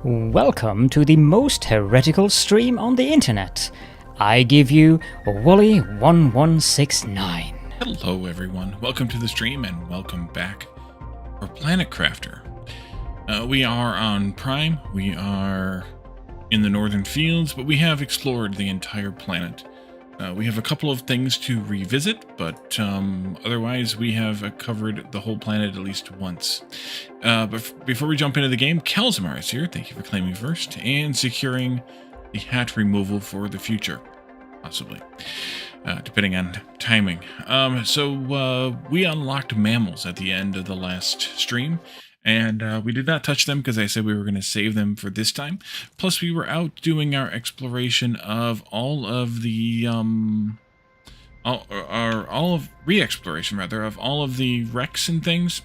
Welcome to the most heretical stream on the internet. I give you Wally1169. Hello everyone, welcome to the stream and welcome back for Planet Crafter. We are on Prime, we are in the northern fields, but we have explored the entire planet. We have a couple of things to revisit, but otherwise we have covered the whole planet at least once. But before we jump into the game, Kelzmar is here. Thank you for claiming first and securing the hat removal for the future, possibly, depending on timing. So we unlocked Mammals at the end of the last stream, And we did not touch them because I said we were going to save them for this time. Plus, we were out doing our exploration of all of the all of re-exploration rather of all of the wrecks and things.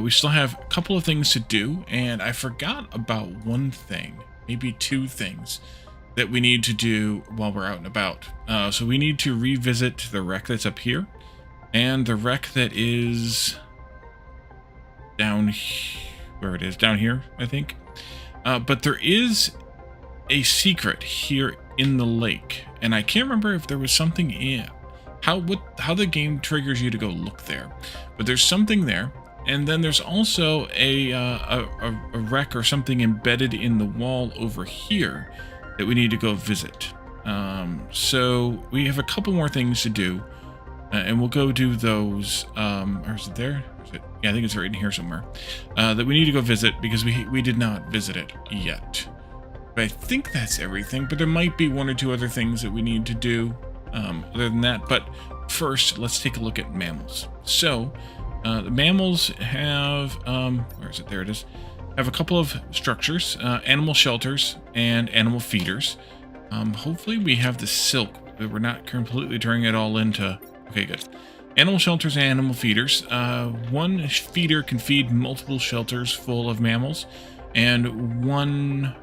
We still have a couple of things to do, and I forgot about one thing, maybe two things that we need to do while we're out and about. So we need to revisit the wreck that's up here, and the wreck that is down where it is, down here, I think. But there is a secret here in the lake, and I can't remember if there was something in how the game triggers you to go look there. But there's something there, and then there's also a wreck or something embedded in the wall over here that we need to go visit. So we have a couple more things to do, and we'll go do those. Or is it there? Yeah, I think it's right in here somewhere. That we need to go visit because we did not visit it yet. But I think that's everything. But there might be one or two other things that we need to do other than that. But first, let's take a look at mammals. So the mammals have where is it? There it is. Have a couple of structures, animal shelters and animal feeders. Hopefully we have the silk, that we're not completely turning it all into... Okay, good. Animal shelters and animal feeders. One feeder can feed multiple shelters full of mammals, and one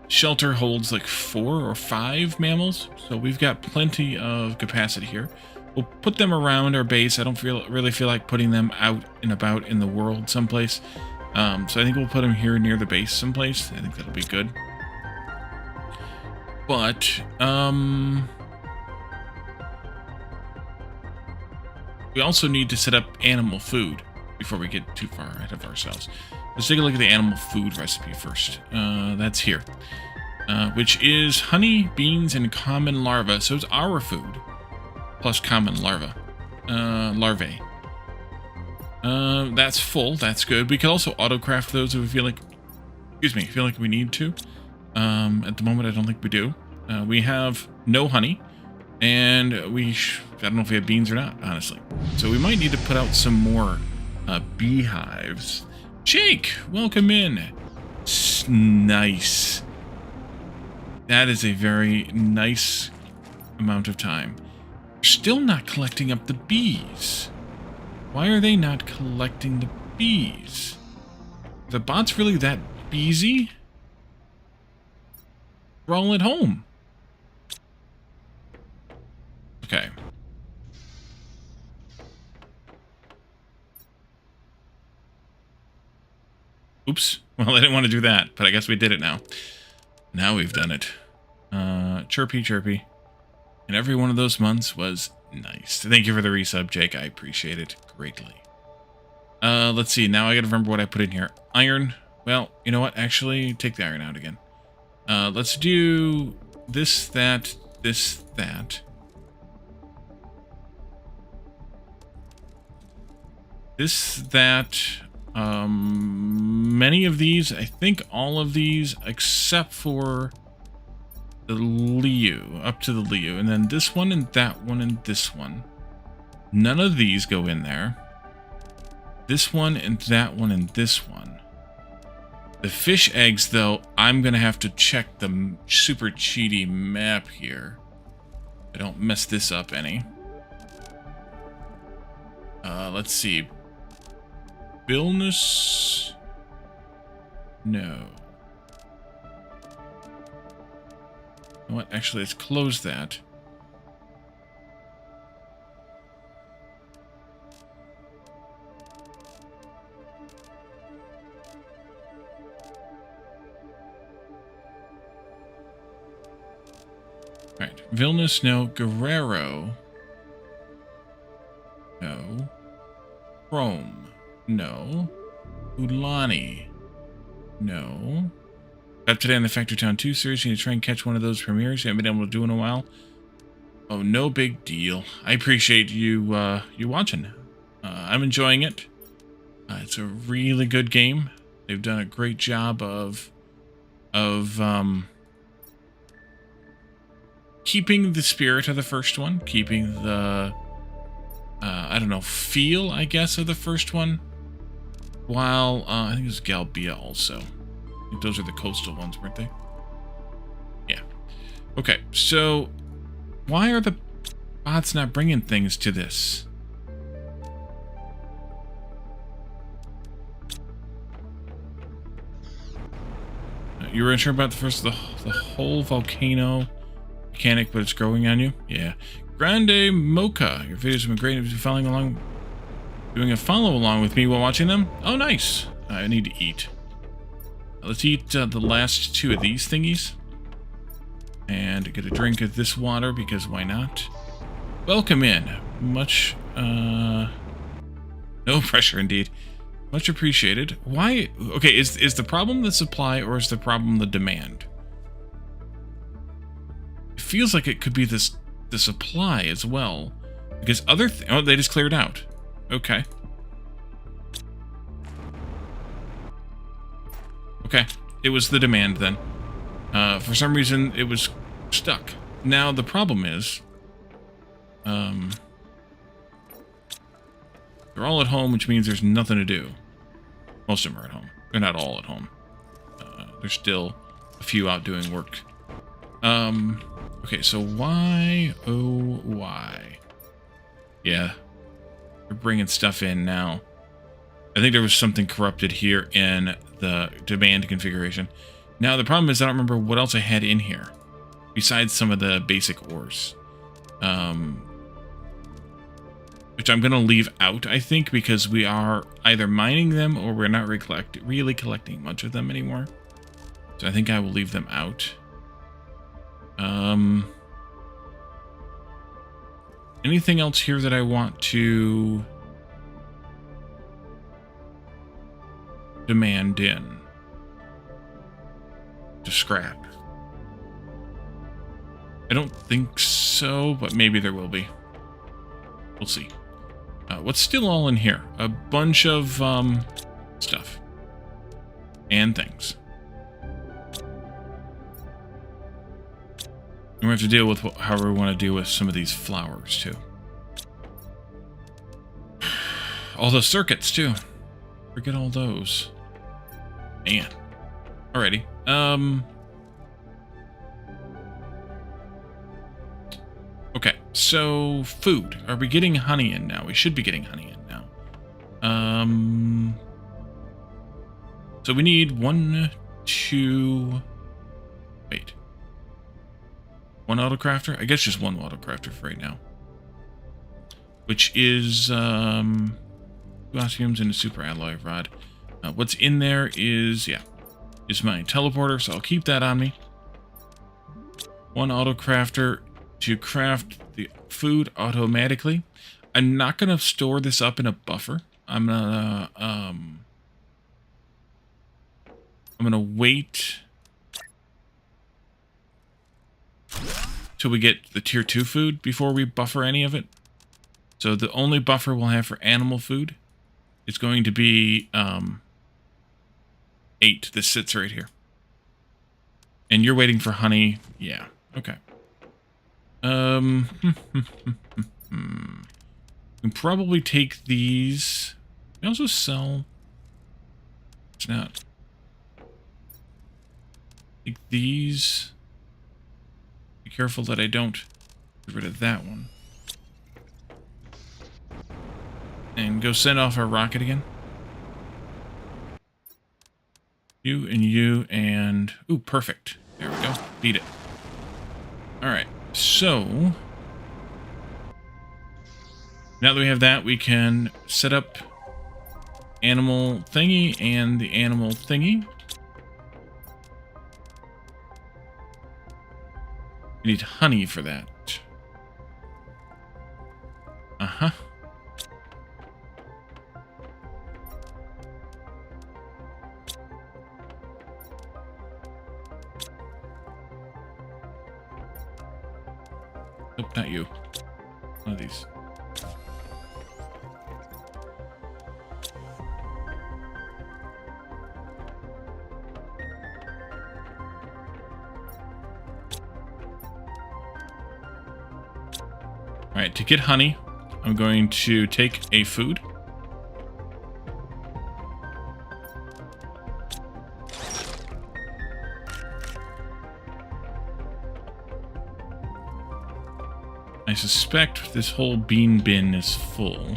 shelter holds like 4 or 5 mammals, so we've got plenty of capacity here. We'll put them around our base. I don't really feel like putting them out and about in the world someplace. So I think we'll put them here near the base someplace. I think that'll be good. But we also need to set up animal food before we get too far ahead of ourselves. Let's take a look at the animal food recipe first. That's here, which is honey, beans, and common larvae. So it's our food plus common larvae. That's full. That's good. We can also autocraft those if we feel like, feel like we need to. At the moment, I don't think we do. We have no honey, and I don't know if we have beans or not, honestly. So we might need to put out some more beehives. Jake, welcome in. Nice. That is a very nice amount of time. We're still not collecting up the bees. Why are they not collecting the bees? Are the bots really that beesy? We're all at home. Okay. Oops. Well, I didn't want to do that, but I guess we did it now. Now we've done it. Chirpy, chirpy. And every one of those months was nice. Thank you for the resub, Jake. I appreciate it greatly. Let's see. Now I gotta remember what I put in here. Iron. Well, you know what? Actually, take the iron out again. Let's do this, that, this, that. This, that, many of these, I think all of these, except for the Liu, up to the Liu, and then this one and that one and this one. None of these go in there. This one and that one and this one. The fish eggs, though, I'm going to have to check the super cheaty map here. I don't mess this up any. Let's see. Billness? No. You know what? Actually, let's close that. Right. Vilnius, no. Guerrero. No. Rome. No. Ulani. No. Up today on the Factory Town 2 series, you need to try and catch one of those premieres you haven't been able to do in a while. Oh, no big deal. I appreciate you you watching. I'm enjoying it. It's a really good game. They've done a great job of keeping the spirit of the first one, keeping the I I don't know, feel, I guess, of the first one. While, I think it was Galbia also. I think those are the coastal ones, weren't they? Yeah. Okay, so why are the bots not bringing things to this? You were unsure about the whole volcano mechanic, but it's growing on you? Yeah. Grande Mocha. Your videos have been great. Have you been following along? Doing a follow along with me while watching them? Oh, nice. I need to eat. Let's eat the last two of these thingies. And get a drink of this water, because why not? Welcome in. Much, no pressure indeed. Much appreciated. Why? Okay, is the problem the supply, or is the problem the demand? It feels like it could be the supply as well. Because other oh, they just cleared out. Okay. Okay, it was the demand then. For some reason, it was stuck. Now, the problem is... they're all at home, which means there's nothing to do. Most of them are at home. They're not all at home. There's still a few out doing work. Okay, so why, oh, why? Yeah, we're bringing stuff in now. I think there was something corrupted here in the demand configuration. Now, the problem is I don't remember what else I had in here, besides some of the basic ores. Which I'm going to leave out, I think, because we are either mining them or we're not really collecting much of them anymore. So I think I will leave them out. Anything else here that I want to demand in to scrap? I don't think so, but maybe there will be. We'll see. What's still all in here? A bunch of stuff and things. And we have to deal with however we want to deal with some of these flowers too. All those circuits too. Forget all those. Man. Alrighty. Okay, so food. Are we getting honey in now? We should be getting honey in now. So we need 1, 2... Wait. 1 autocrafter? I guess just 1 autocrafter for right now. Which is, 2 osmiums and a super alloy rod. What's in there is, yeah, is my teleporter, so I'll keep that on me. 1 autocrafter to craft the food automatically. I'm not going to store this up in a buffer. I'm going to wait till we get the tier 2 food before we buffer any of it. So the only buffer we'll have for animal food is going to be 8. This sits right here. And you're waiting for honey. Yeah. Okay. We can probably take these. We also sell. It's not. Take these. Be careful that I don't get rid of that one. And go send off our rocket again. You and you and... Ooh, perfect. There we go. Beat it. Alright, so... now that we have that, we can set up animal thingy and the animal thingy. We need honey for that. Uh-huh. Nope, not you. One of these. Alright, to get honey, I'm going to take a food. I suspect this whole bean bin is full.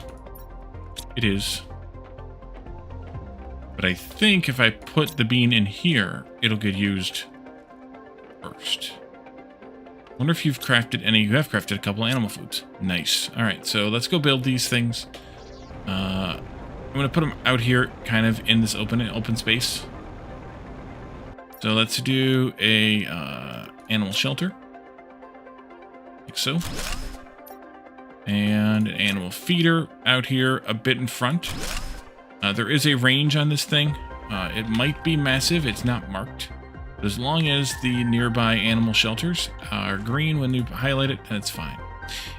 It is. But I think if I put the bean in here, it'll get used first. I wonder if you've crafted any. You have crafted a couple animal foods. Nice. All right, so let's go build these things. I'm going to put them out here, kind of in this open space. So let's do a animal shelter. Like so. And an animal feeder out here a bit in front. There is a range on this thing. It might be massive. It's not marked. But as long as the nearby animal shelters are green when you highlight it, then it's fine.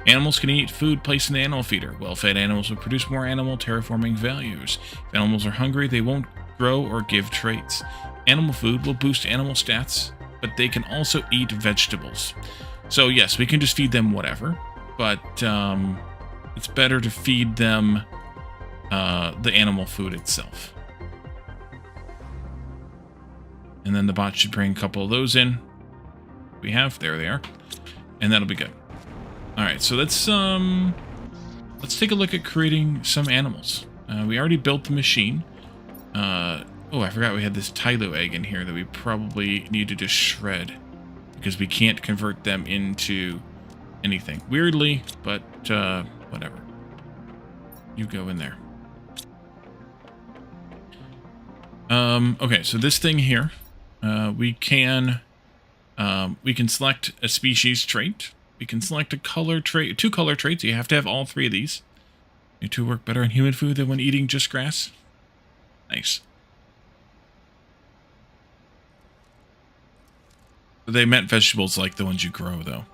Animals can eat food placed in the animal feeder. Well-fed animals will produce more animal terraforming values. If animals are hungry, they won't grow or give traits. Animal food will boost animal stats, but they can also eat vegetables. So yes, we can just feed them whatever, but it's better to feed them the animal food itself. And then the bot should bring a couple of those in. There they are. And that'll be good. Alright, so let's take a look at creating some animals. We already built the machine. Oh, I forgot we had this Tylo egg in here that we probably need to just shred, because we can't convert them into anything. Weirdly, but whatever. You go in there. Okay, so this thing here, we can select a species trait. We can select a color trait, 2 color traits. You have to have all 3 of these. You 2 work better on human food than when eating just grass. Nice. They meant vegetables like the ones you grow, though.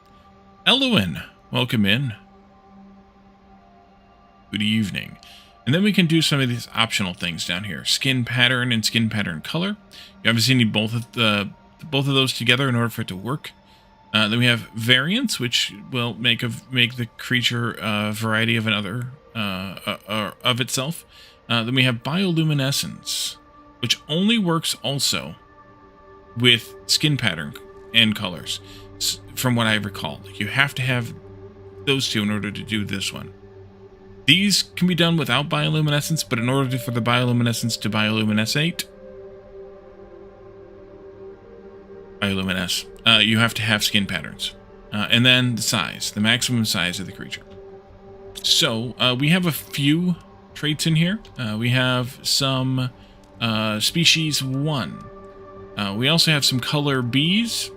Elowen, welcome in. Good evening. And then we can do some of these optional things down here. Skin pattern and skin pattern color. You obviously need both of those together in order for it to work. Then we have variance, which will make the creature a variety of another of itself. Then we have bioluminescence, which only works also with skin pattern and colors, from what I recall. You have to have those 2 in order to do this one. These can be done without bioluminescence, but in order for the bioluminescence to bioluminesce, you have to have skin patterns. And then the size, the maximum size of the creature. So we have a few traits in here. We have some species 1. We also have some color Bs.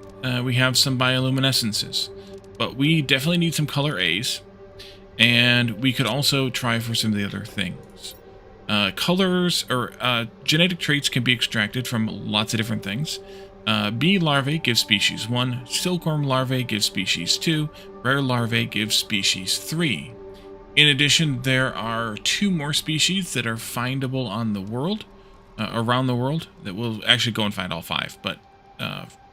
We have some bioluminescences. But we definitely need some color As. And we could also try for some of the other things. Colors or genetic traits can be extracted from lots of different things. Bee larvae give species 1, silkworm larvae give species 2, rare larvae give species 3. In addition, there are 2 more species that are findable on the world, around the world, that we'll actually go and find all 5, but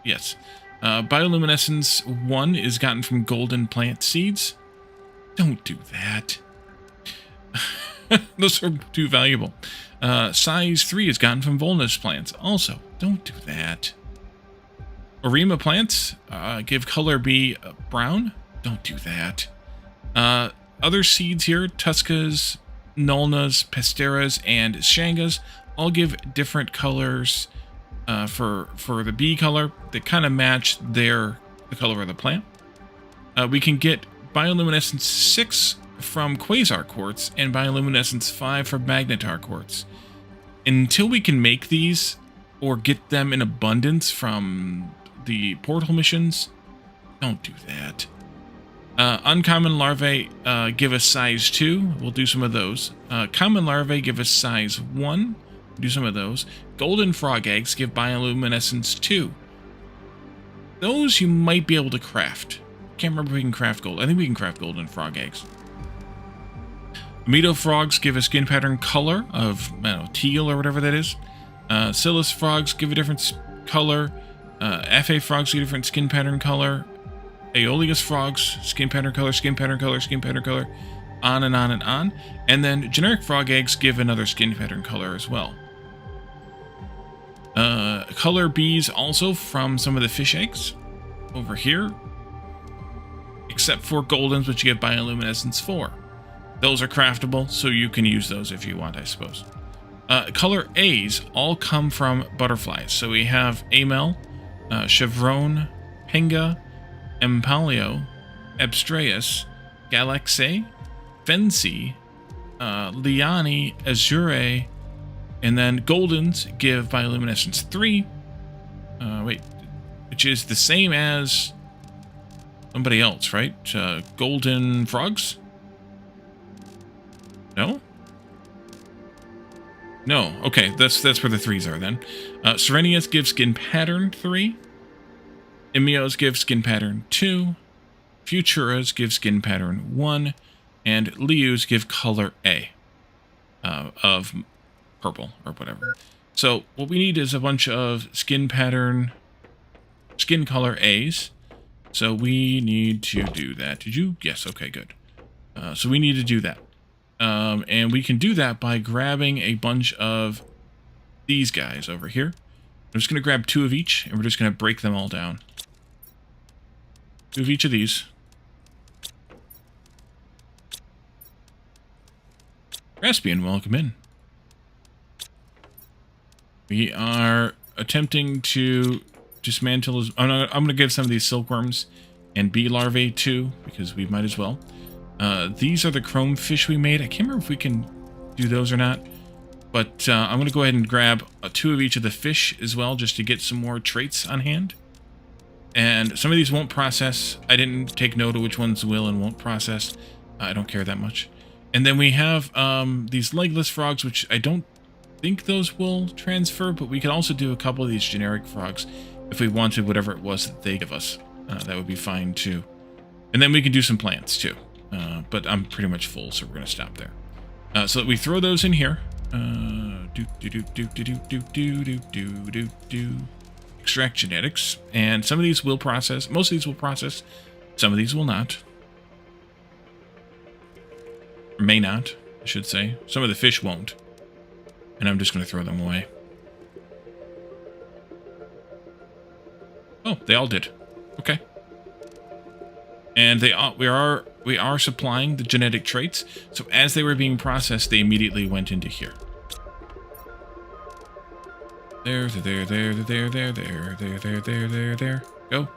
yes. Bioluminescence 1 is gotten from golden plant seeds. Don't do that. Those are too valuable. Size 3 is gotten from Volnus plants. Also, don't do that. Orima plants give color B brown. Don't do that. Other seeds here, Tuscas, Nulnas, Pesteras, and Shangas, all give different colors for the bee color that kind of match the color of the plant. We can get bioluminescence 6 from quasar quartz and bioluminescence 5 from magnetar quartz. Until we can make these or get them in abundance from the portal missions, don't do that. Uncommon larvae give us size 2. We'll do some of those. Common larvae give us size 1. We'll do some of those. Golden frog eggs give bioluminescence 2. Those you might be able to craft. Can't remember if we can craft gold. I think we can craft golden frog eggs. Meadow frogs give a skin pattern color of, I don't know, teal or whatever that is. Scilus frogs give a different color. Fa frogs give a different skin pattern color. Aeolus frogs, skin pattern color, skin pattern color, skin pattern color. on and on and on. And then generic frog eggs give another skin pattern color as well. Color bees also from some of the fish eggs over here, except for goldens, which you get bioluminescence for. Those are craftable, so you can use those if you want, I suppose. Color A's all come from butterflies. So we have Amel, Chevron, Penga, Empalio, Abstreus, Galaxy, Fency, Liani, Azure, and then Goldens give bioluminescence 3. Which is the same as somebody else, right? Golden frogs? No? No. Okay, that's where the 3s are then. Serenias give skin pattern 3. Emios give skin pattern 2. Futuras give skin pattern 1. And Lius give color A of purple or whatever. So what we need is a bunch of skin color A's. So we need to do that. Did you? Yes. Okay, good. So we need to do that. And we can do that by grabbing a bunch of these guys over here. I'm just going to grab 2 of each, and we're just going to break them all down. 2 of each of these. Raspian, welcome in. We are attempting to dismantle... I'm going to give some of these silkworms and bee larvae too, because we might as well. These are the chrome fish we made. I can't remember if we can do those or not. But I'm going to go ahead and grab 2 of each of the fish as well, just to get some more traits on hand. And some of these won't process. I didn't take note of which ones will and won't process. I don't care that much. And then we have these legless frogs, which I don't think those will transfer, but we could also do a couple of these generic frogs if we wanted whatever it was that they give us. That would be fine too. And then we can do some plants too. But I'm pretty much full, so we're going to stop there. So we throw those in here. Extract genetics. And some of these will process. Most of these will process. Some of these will not. Or may not, I should say. Some of the fish won't. And I'm just going to throw them away. Oh, they all did. Okay. And we are supplying the genetic traits. So as they were being processed, they immediately went into here. There. Go.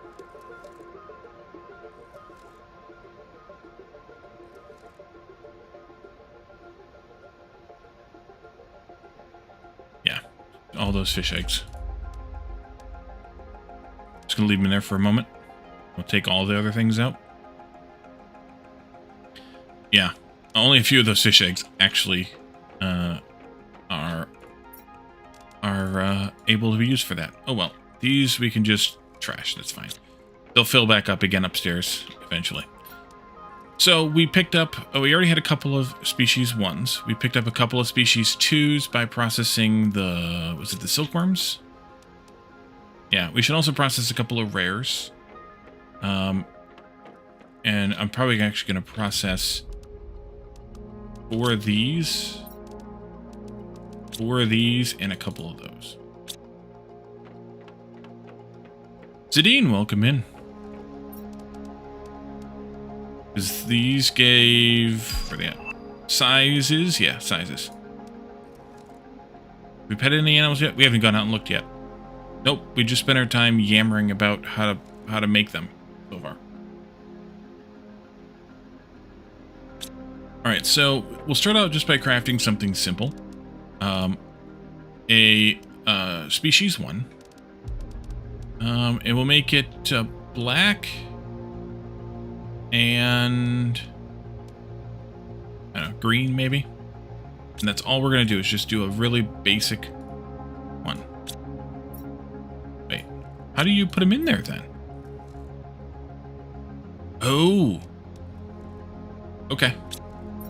Yeah, all those fish eggs. Just gonna leave them in there for a moment. We'll take all the other things out. Yeah, only a few of those fish eggs actually are able to be used for that. Oh well, these we can just trash. That's fine. They'll fill back up again upstairs eventually. So we picked up. Oh, we already had a couple of species 1s. We picked up a couple of species 2s by processing the. Was it the silkworms? Yeah, we should also process a couple of rares. And I'm probably actually going to process 4 of these, and a couple of those. Zadine, welcome in. Because these gave... Where are they at? Sizes? Yeah, sizes. We petted any animals yet? We haven't gone out and looked yet. Nope, we just spent our time yammering about how to make them so far. Alright, so we'll start out just by crafting something simple. Species 1. And we'll make it black and I don't know, green maybe. And that's all we're going to do is just do a really basic one. Wait, how do you put them in there then? Oh. Okay.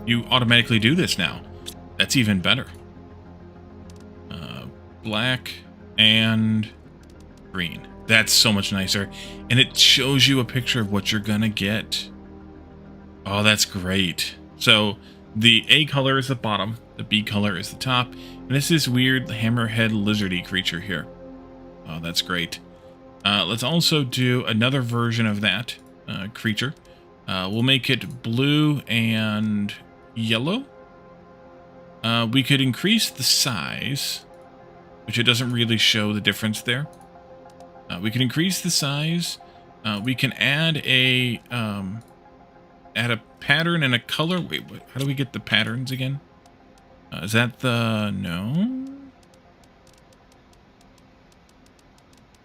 You automatically do this now. That's even better. Black and green. That's so much nicer. And it shows you a picture of what you're gonna get. Oh, that's great. So the A color is the bottom, the B color is the top, and this is weird hammerhead lizardy creature here. Oh, that's great. Let's also do another version of that creature. We'll make it blue and yellow. We could increase the size, which it doesn't really show the difference there. We can increase the size. We can add a pattern and a color. Wait, what? How do we get the patterns again? Is that the... No?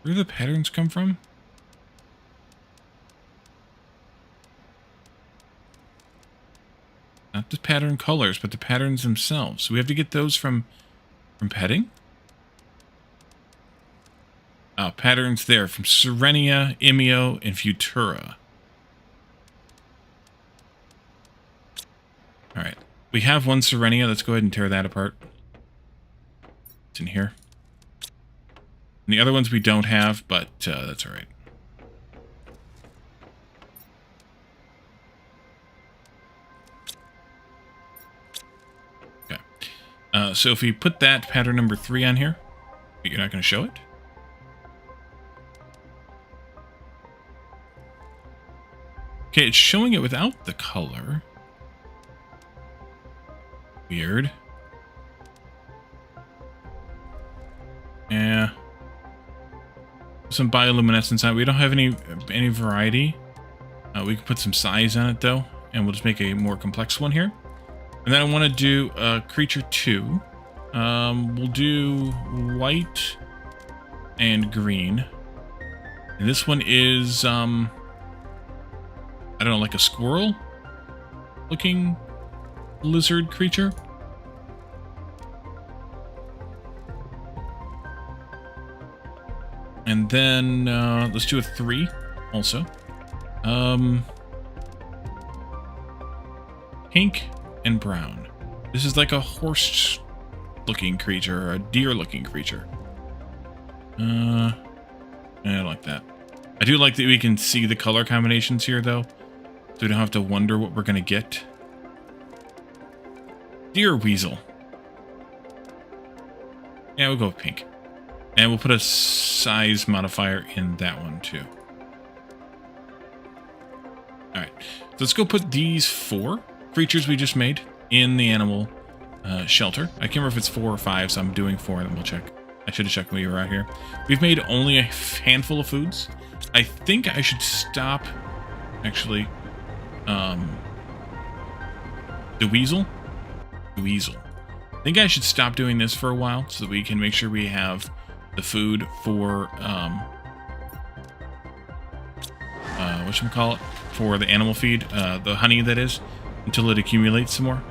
Where do the patterns come from? Not the pattern colors, but the patterns themselves. So we have to get those from petting? Patterns there from Serenia, Imio, and Futura. Alright. We have one Serenia. Let's go ahead and tear that apart. It's in here. And the other ones we don't have, but that's alright. Okay. So if we put that pattern number 3 on here, but you're not going to show it? Okay, it's showing it without the color. Weird. Yeah. Some bioluminescence on it. We don't have any variety. We can put some size on it though, and we'll just make a more complex one here. And then I want to do creature 2. We'll do white and green. And this one is I don't know, like a squirrel looking lizard creature. And then let's do a 3 also. Pink and brown. This is like a horse looking creature or a deer looking creature. I don't like that. I do like that we can see the color combinations here though, so we don't have to wonder what we're gonna get. Deer weasel. Yeah, we'll go with pink. And we'll put a size modifier in that one too. Alright, so let's go put these 4 creatures we just made in the animal shelter. I can't remember if it's 4 or 5, so I'm doing 4 and then we'll check. I should have checked when we were out here. We've made only a handful of foods. I think I should stop, actually, the weasel. The weasel. I think I should stop doing this for a while so that we can make sure we have the food for, whatchamacallit, for the animal feed, the honey that is, until it accumulates some more.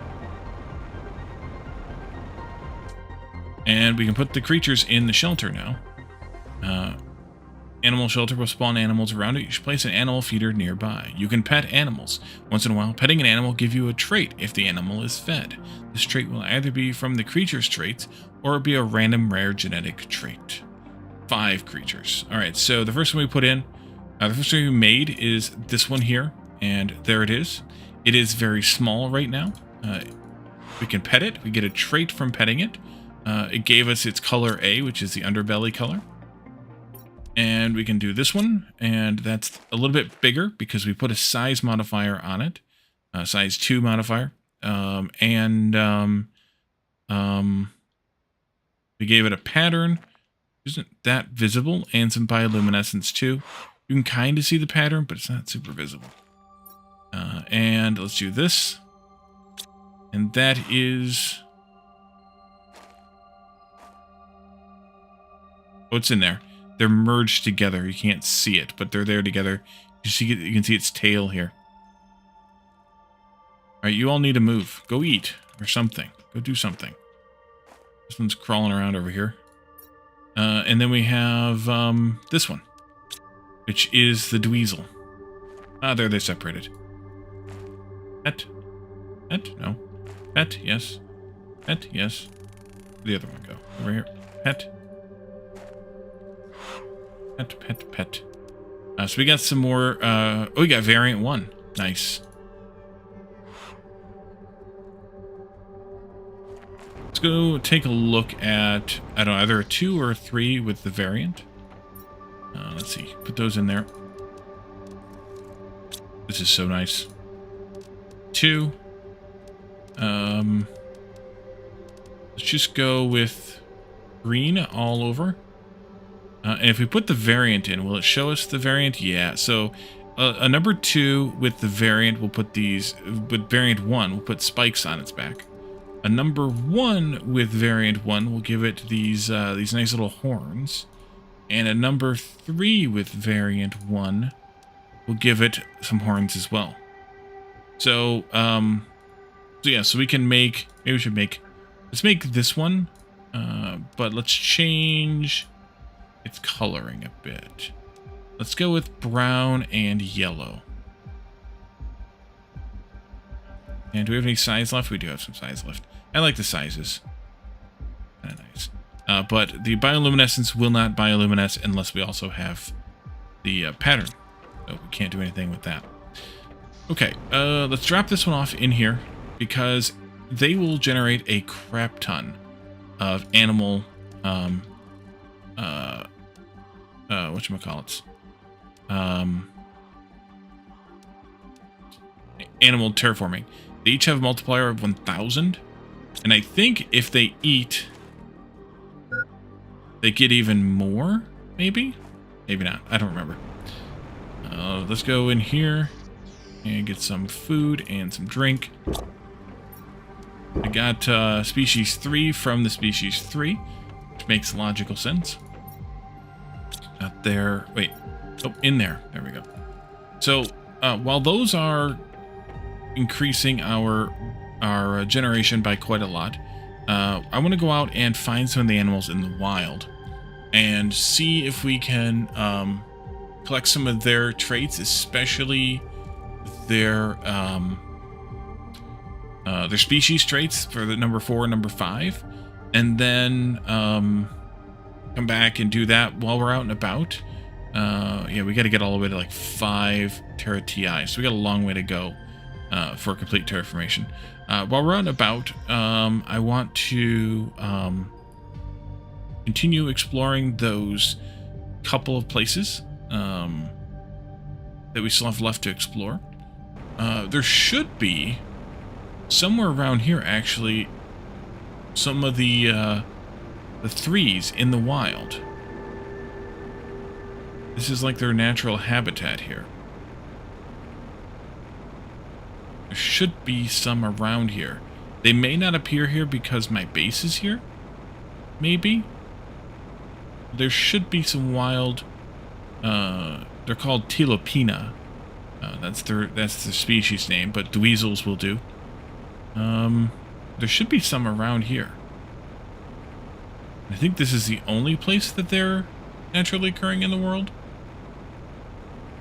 And we can put the creatures in the shelter now. Animal shelter will spawn animals around it. You should place an animal feeder nearby. You can pet animals. Once in a while, petting an animal will give you a trait if the animal is fed. This trait will either be from the creature's traits or be a random rare genetic trait. 5 creatures. Alright, so the first one we put in, the first one we made is this one here, and there it is. It is very small right now. We can pet it. We get a trait from petting it. It gave us its color A, which is the underbelly color. And we can do this one, and that's a little bit bigger because we put a size modifier on it, size 2 modifier, we gave it a pattern, isn't that visible, and some bioluminescence too. You can kind of see the pattern, but it's not super visible. And let's do this, and that is what's in there. They're merged together. You can't see it, but they're there together. You can see its tail here. All right, you all need to move. Go eat or something. Go do something. This one's crawling around over here. And then we have this one, which is the dweezil. Ah, there they're separated. Pet. Pet? No. Pet, yes. Pet, yes. Where'd the other one go? Over here. Pet. Pet, pet, pet. So we got some more, oh, we got variant 1. Nice. Let's go take a look at, I don't know, either a 2 or a 3 with the variant. Let's see. Put those in there. This is so nice. 2. Let's just go with green all over. And if we put the variant in, will it show us the variant? Yeah. So a number 2 with the variant, we'll put these, with variant 1, we'll put spikes on its back. A number 1 with variant 1, we'll give it these nice little horns. And a number 3 with variant 1, we'll give it some horns as well. So, so we can make, maybe we should make, let's make this one, but let's change its coloring a bit. Let's go with brown and yellow. And do we have any size left? We do have some size left. I like the sizes. Kind of nice. But the bioluminescence will not bioluminesce unless we also have the pattern. So we can't do anything with that. Okay, let's drop this one off in here because they will generate a crap ton of animal, whatchamacallits? Animal terraforming. They each have a multiplier of 1,000. And I think if they eat, they get even more, maybe? Maybe not. I don't remember. Let's go in here and get some food and some drink. I got species 3 from the species 3, which makes logical sense. Not there. Wait. Oh, in there. There we go. So, while those are increasing our generation by quite a lot, I want to go out and find some of the animals in the wild and see if we can collect some of their traits, especially their species traits for the number 4 and number 5, and then come back and do that while we're out and about. Yeah, we got to get all the way to like 5 Terra TI, so we got a long way to go for complete terraformation. While we're out and about, I want to continue exploring those couple of places that we still have left to explore. There should be somewhere around here, actually, some of the 3s in the wild. This is like their natural habitat here. There should be some around here. They may not appear here because my base is here. Maybe. There should be some wild... they're called Tilopina. That's the species name, but dweezils will do. There should be some around here. I think this is the only place that they're naturally occurring in the world.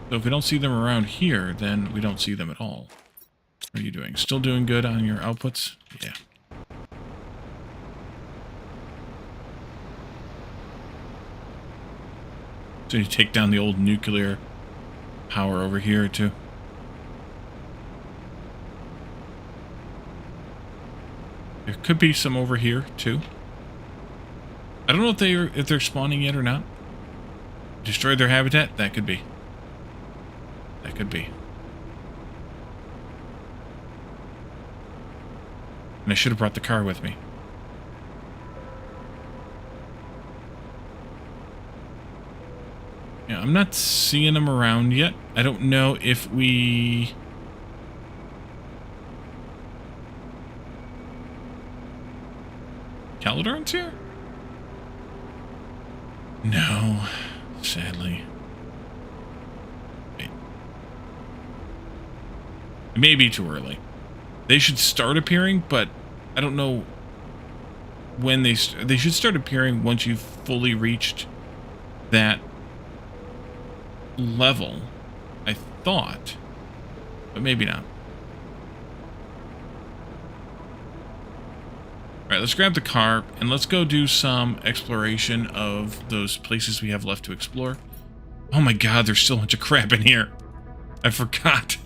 So if we don't see them around here, then we don't see them at all. What are you doing? Still doing good on your outputs? Yeah. So you take down the old nuclear power over here too. There could be some over here too. I don't know if they're spawning yet or not. Destroy their habitat? That could be. That could be. And I should have brought the car with me. Yeah, I'm not seeing them around yet. I don't know if we... Calidorn's here? No, sadly. Wait. It may be too early. They should start appearing, but I don't know when they should start appearing once you've fully reached that level, I thought, but maybe not. Alright, let's grab the car and let's go do some exploration of those places we have left to explore. Oh my god, there's still a bunch of crap in here. I forgot.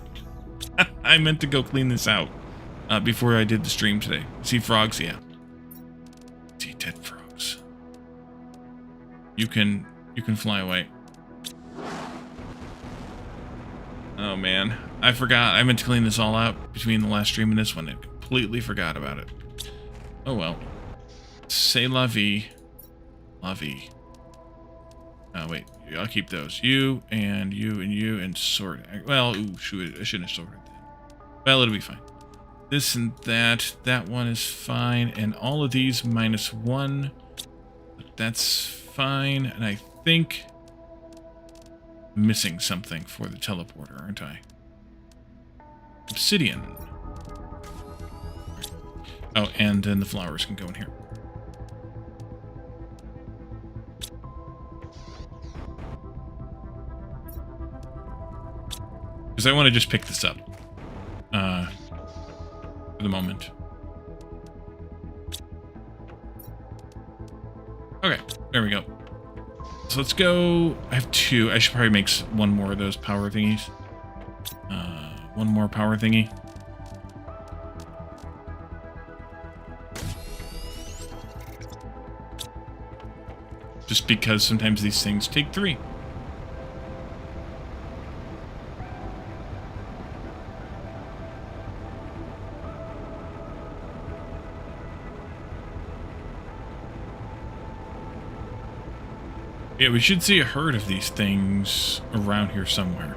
I meant to go clean this out before I did the stream today. See frogs? Yeah. dead frogs. You can fly away. Oh man, I forgot. I meant to clean this all out between the last stream and this one. I completely forgot about it. Oh well. C'est la vie. La vie. Oh wait, I'll keep those. You and you and you and sort. Well, ooh, shoot, I shouldn't have sorted that. Well, it'll be fine. This and that. That one is fine. And all of these -1. That's fine. And I think I'm missing something for the teleporter, aren't I? Obsidian. Oh, and then the flowers can go in here. Because I want to just pick this up. For the moment. Okay, there we go. So let's go. I have 2. I should probably make one more of those power thingies. One more power thingy. Just because sometimes these things take 3. Yeah, we should see a herd of these things around here somewhere.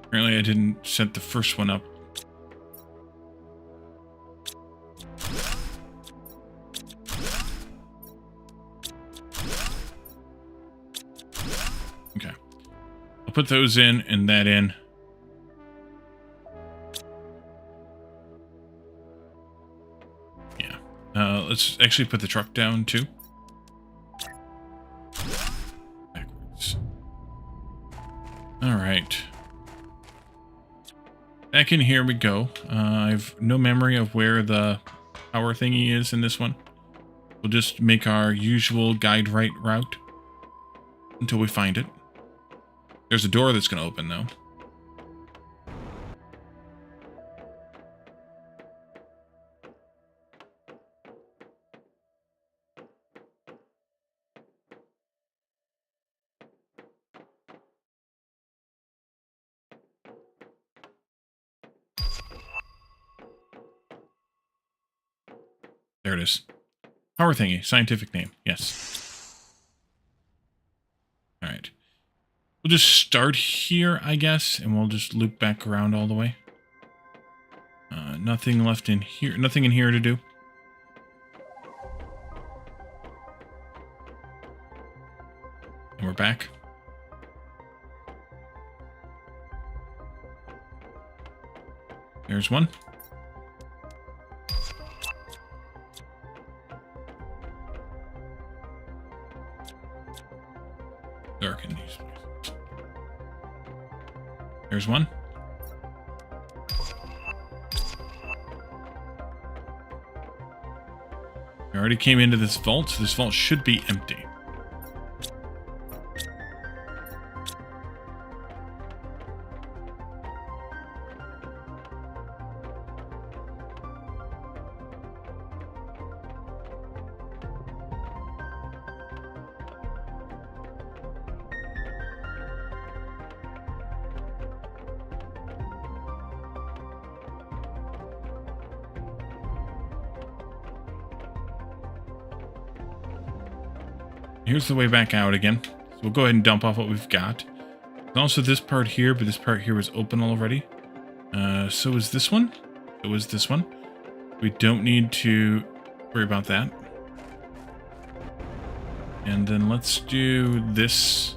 Apparently I didn't set the first one up. Okay. I'll put those in and that in. Yeah. Let's actually put the truck down too. Backwards. All right. Back in here we go. I've no memory of where the power thingy is in this one. We'll just make our usual guide right route until we find it. There's a door that's going to open though. There it is. Power thingy, scientific name. Yes. All right. We'll just start here, I guess, and we'll just loop back around all the way. Nothing left in here. Nothing in here to do. And we're back. There's one. Darken these places. There's one. We already came into this vault, so this vault should be empty. Here's the way back out again. So we'll go ahead and dump off what we've got. There's also this part here, but this part here was open already. So is this one. So is this one. We don't need to worry about that. And then let's do this.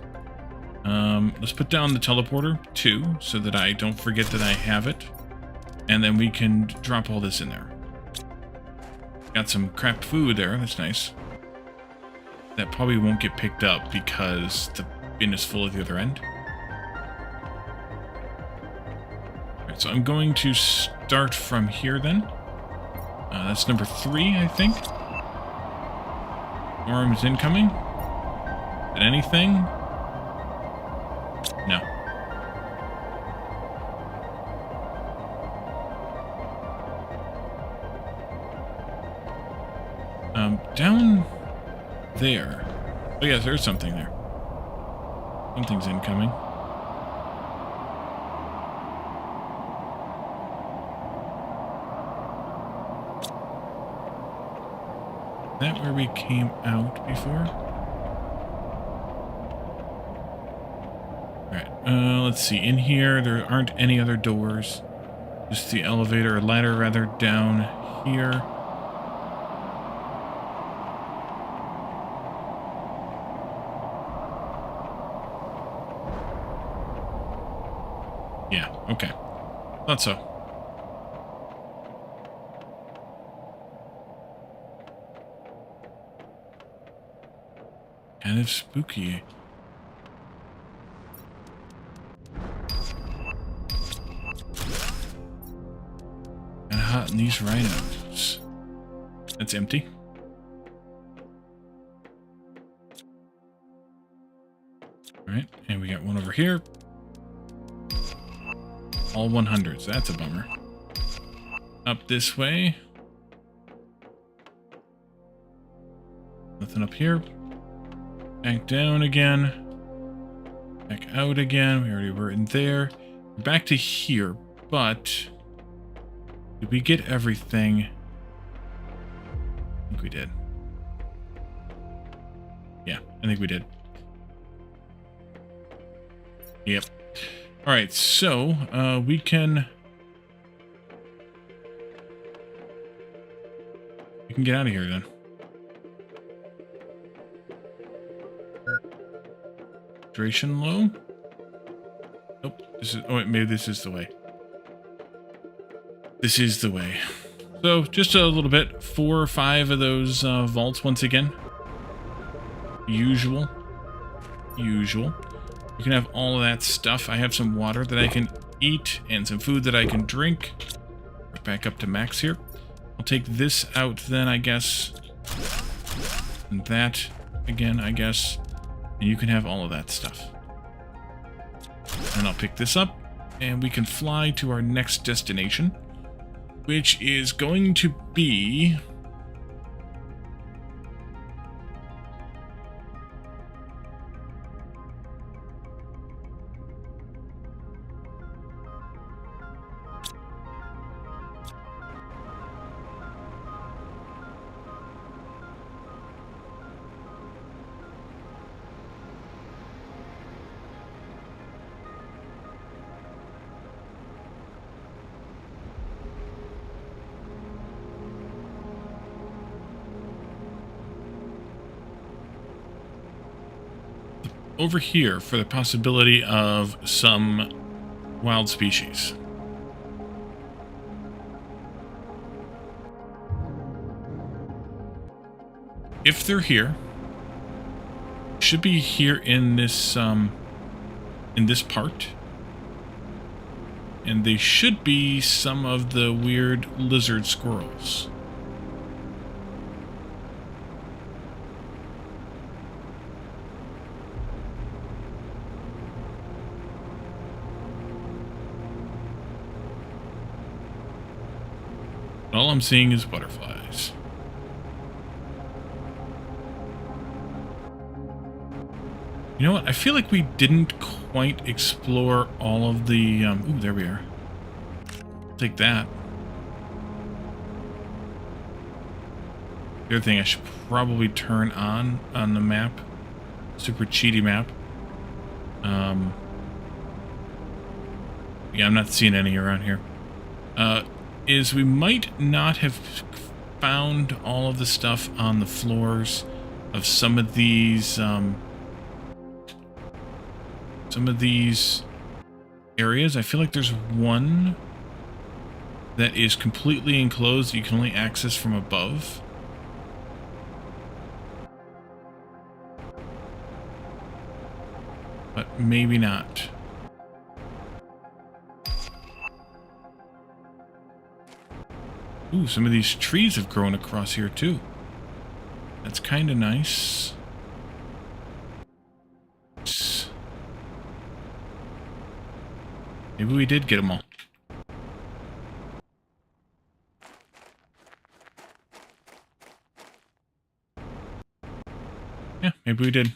Let's put down the teleporter too, so that I don't forget that I have it. And then we can drop all this in there. Got some crap food there. That's nice. That probably won't get picked up because the bin is full at the other end. Alright, so I'm going to start from here then. That's number 3, I think. Arms incoming. Did anything? No. Down there. Oh yes, there's something there. Something's incoming. Is that where we came out before? Alright, let's see. In here, there aren't any other doors. Just the elevator, or ladder rather, down here. Yeah, okay. Thought so. Kind of spooky. Kind of hot in these rhinos. That's empty. Alright, and we got one over here. All 100s. That's a bummer. Up this way. Nothing up here. Back down again. Back out again. We already were in there. Back to here, but did we get everything? I think we did. Yeah, I think we did. Yep. All right, so we can get out of here then. Hydration low. Nope. This is. Oh wait, maybe this is the way. This is the way. So just a little bit. 4 or 5 of those vaults once again. Usual. You can have all of that stuff. I have some water that I can eat and some food that I can drink. Back up to max here. I'll take this out then, I guess. And that again, I guess. And you can have all of that stuff. And I'll pick this up and we can fly to our next destination, which is going to be... over here for the possibility of some wild species. If they're here, should be here in this part. And they should be some of the weird lizard squirrels. All I'm seeing is butterflies. You know what? I feel like we didn't quite explore all of the... ooh, there we are. Take that. The other thing I should probably turn on the map. Super cheaty map. Yeah, I'm not seeing any around here. Is we might not have found all of the stuff on the floors of some of these areas. I feel like there's one that is completely enclosed. You can only access from above. But maybe not. Ooh, some of these trees have grown across here too. That's kind of nice. Maybe we did get them all. Yeah, maybe we did.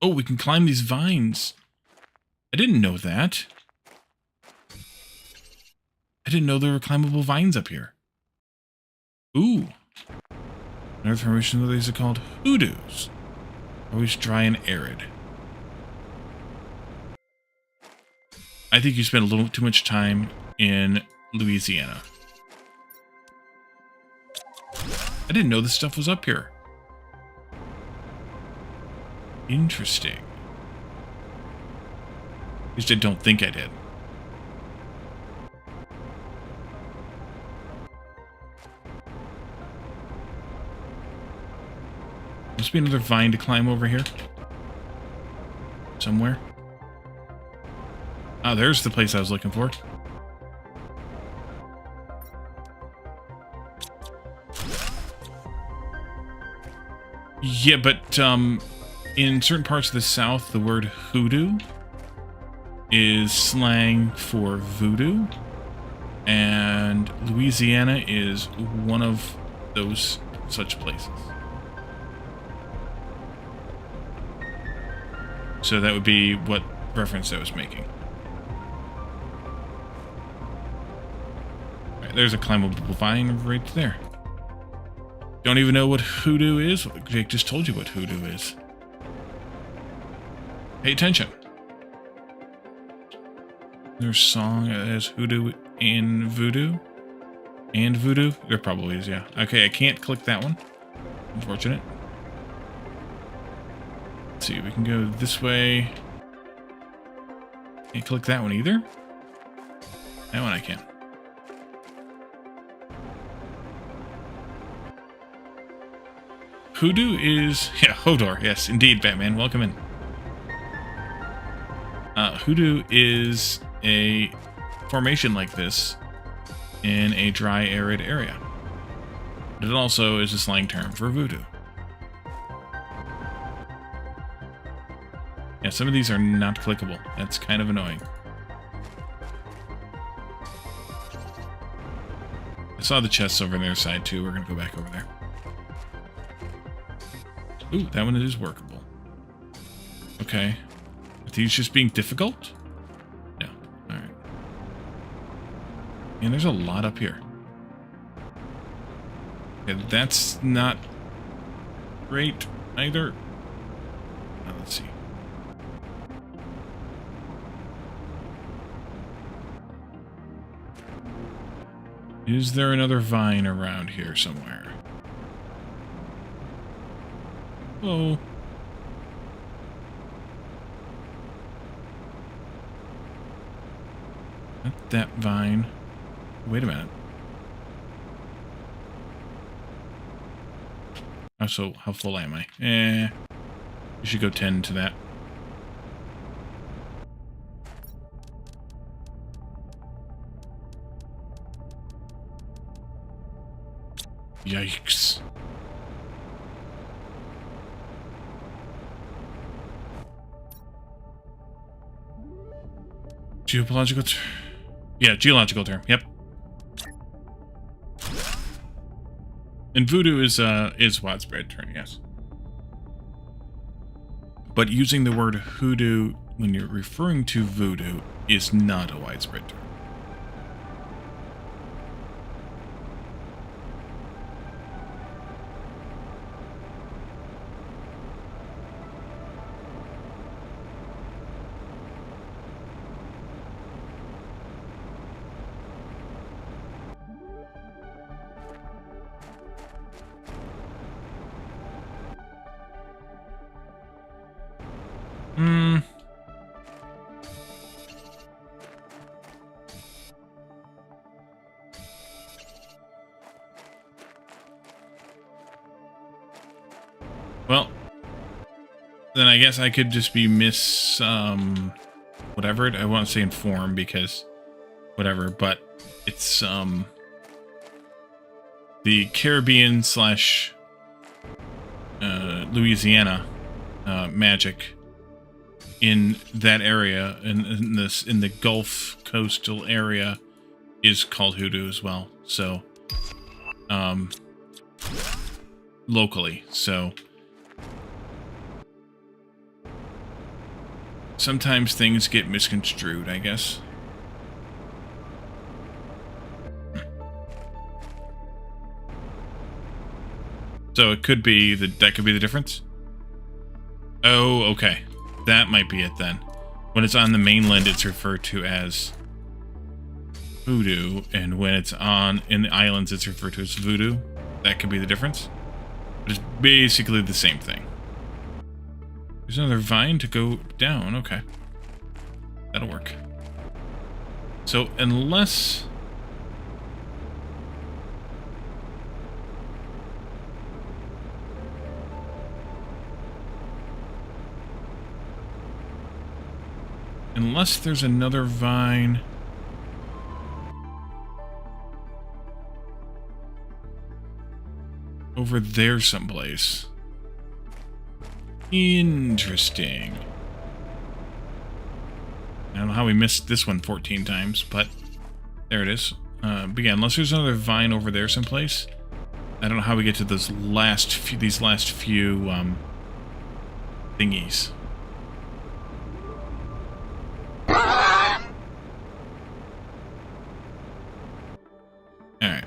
Oh, we can climb these vines. I didn't know that. I didn't know there were climbable vines up here. Ooh. Another formation of these are called hoodoos. Always dry and arid. I think you spent a little too much time in Louisiana. I didn't know this stuff was up here. Interesting. At least I don't think I did. Must be another vine to climb over here. Somewhere. Oh, there's the place I was looking for. Yeah, but in certain parts of the South, the word hoodoo is slang for voodoo, and Louisiana is one of those such places. So that would be what reference I was making. Right, there's a climbable vine right there. Don't even know what hoodoo is? Jake just told you what hoodoo is. Pay attention. There's a song as hoodoo in voodoo? And voodoo? There probably is, yeah. Okay, I can't click that one. Unfortunate. Let's see, we can go this way. Can't click that one either. That one I can. Hoodoo is... Yeah, Hodor. Yes, indeed, Batman. Welcome in. Hoodoo is a formation like this in a dry, arid area. But it also is a slang term for voodoo. Yeah, some of these are not clickable. That's kind of annoying. I saw the chests over on the other side too. We're going to go back over there. Ooh, that one is workable. Okay. Are these just being difficult? No. Alright. And there's a lot up here. Okay, that's not great either. Let's see. Is there another vine around here somewhere? Oh. Not that vine. Wait a minute. Oh, so how full am I? You should go 10 to that. Yikes. Geological term. Yeah, geological term. Yep. And voodoo is widespread term, yes. But using the word hoodoo when you're referring to voodoo is not a widespread term. Well, then I guess I could just be whatever I want to say informed, because whatever, but it's the Caribbean slash Louisiana magic in that area, in the Gulf coastal area, is called hoodoo as well. So locally, so sometimes things get misconstrued, I guess. So it could be that could be the difference. Oh, okay. That might be it then. When it's on the mainland, it's referred to as hoodoo, and when it's in the islands, it's referred to as voodoo. That could be the difference. But it's basically the same thing. There's another vine to go down. Okay. That'll work. So unless... Unless there's another vine... over there someplace. Interesting. I don't know how we missed this one 14 times, but there it is. But yeah, unless there's another vine over there someplace, I don't know how we get to these last few thingies. Alright.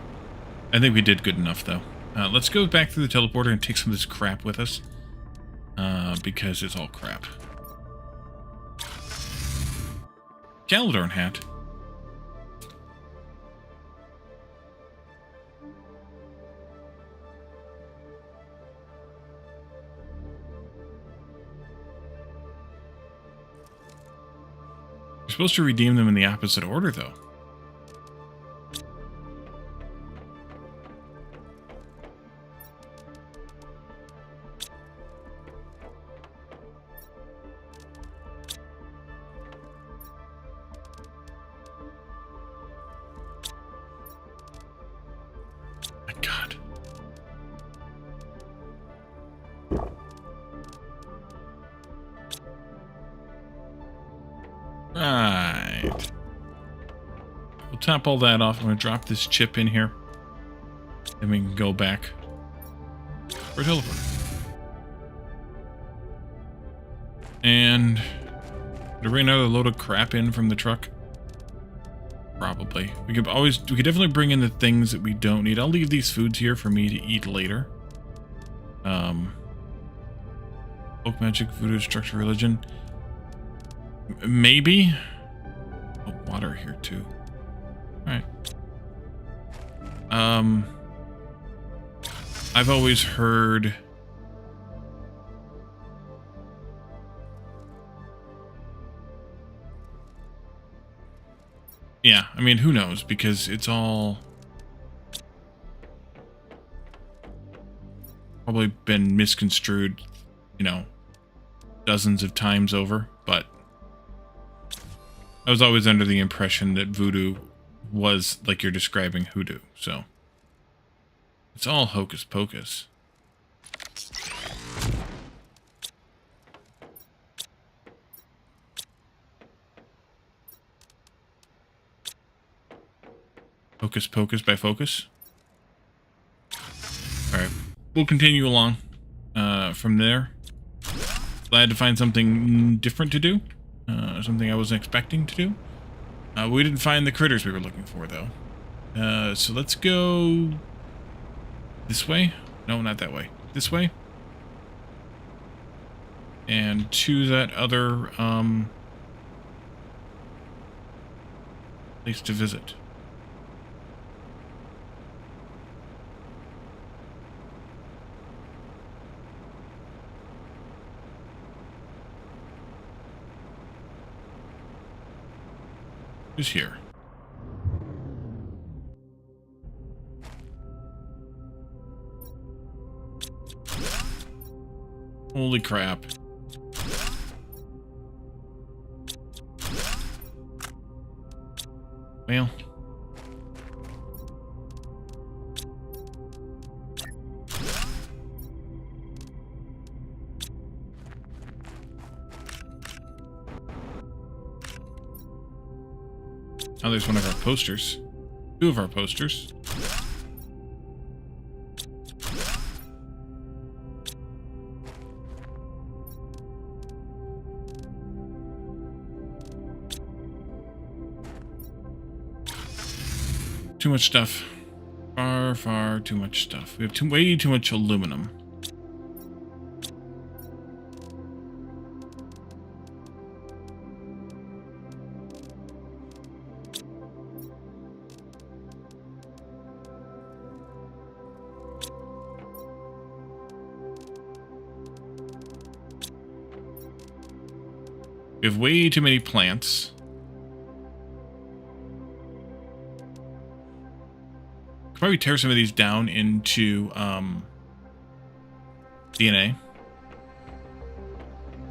I think we did good enough, though. Let's go back through the teleporter and take some of this crap with us. Because it's all crap. Caledorn hat. You're supposed to redeem them in the opposite order, though. Right. We'll top all that off. I'm going to drop this chip in here. Then we can go back for a teleport. And to bring another load of crap in from the truck? Probably. We could definitely bring in the things that we don't need. I'll leave these foods here for me to eat later. Folk magic, voodoo, structure, religion. Maybe. Oh, water here too. Alright. I've always heard yeah, I mean, who knows, because it's all probably been misconstrued, you know, dozens of times over, but I was always under the impression that voodoo was like you're describing hoodoo, so it's all hocus pocus. Hocus pocus by focus. Alright, we'll continue along from there. Glad to find something different to do. Something I wasn't expecting to do. We didn't find the critters we were looking for, though. So let's go this way. No, not that way. This way. And to that other place to visit. Who's here? Holy crap. Well. Oh, there's one of our posters. Two of our posters. Too much stuff. Far too much stuff. We have way too much aluminum. We have way too many plants. Could probably tear some of these down into DNA.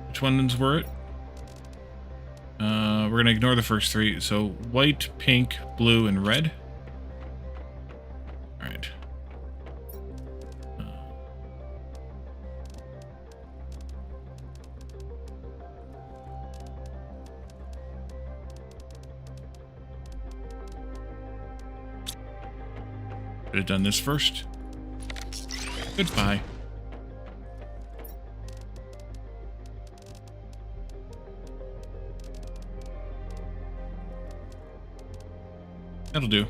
Which ones were it? We're gonna ignore the first three. So white, pink, blue, and red. All right. Should have done this first. Goodbye. That'll do.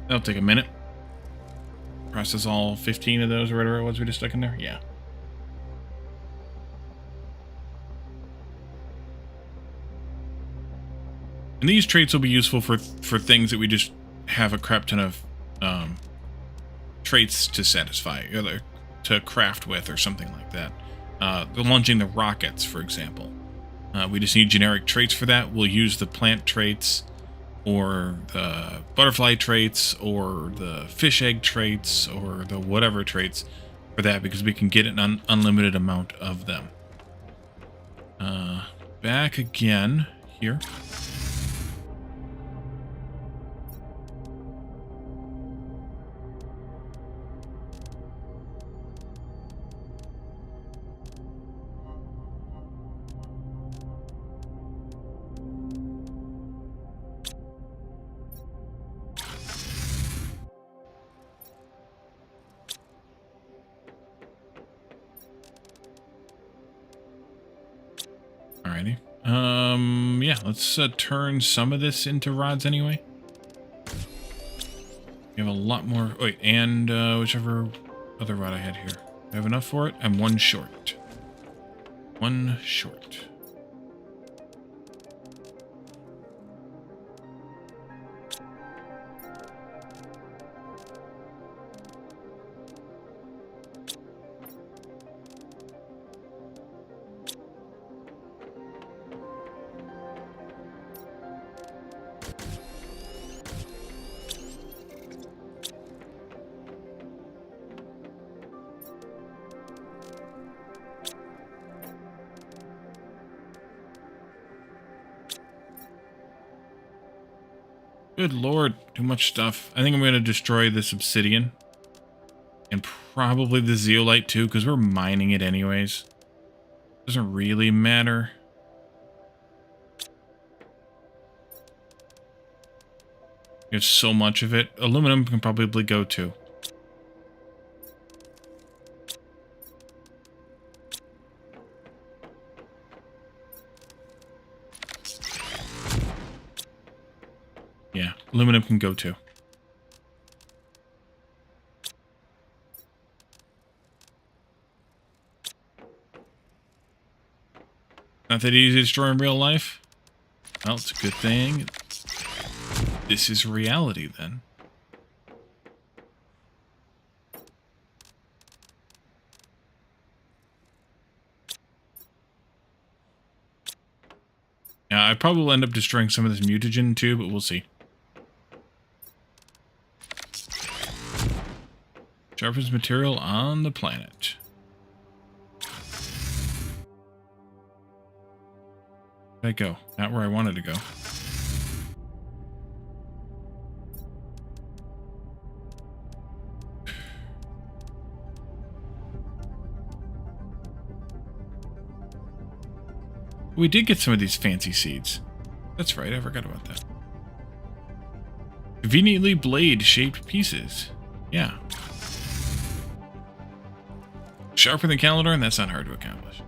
That'll take a minute. Process all 15 of those or whatever it was we just stuck in there. Yeah. And these traits will be useful for things that we just have a crap ton of traits to satisfy, or to craft with, or something like that. Launching the rockets, for example. We just need generic traits for that. We'll use the plant traits, or the butterfly traits, or the fish egg traits, or the whatever traits for that, because we can get an unlimited amount of them. Back again here. Alrighty. Yeah, let's turn some of this into rods anyway. We have a lot more. Wait, and whichever other rod I had here. I have enough for it? I'm one short. One short. Good lord, too much stuff. I think I'm going to destroy this obsidian. And probably the zeolite too, because we're mining it anyways. Doesn't really matter. We have so much of it. Aluminum can probably go too. Yeah, aluminum can go too. Not that easy to destroy in real life? Well, it's a good thing. This is reality then. Yeah, I probably will end up destroying some of this mutagen too, but we'll see. Sharpest material on the planet. Where'd I go? Not where I wanted to go. We did get some of these fancy seeds. That's right, I forgot about that. Conveniently blade-shaped pieces. Yeah. Sharper than calendar, and that's not hard to accomplish.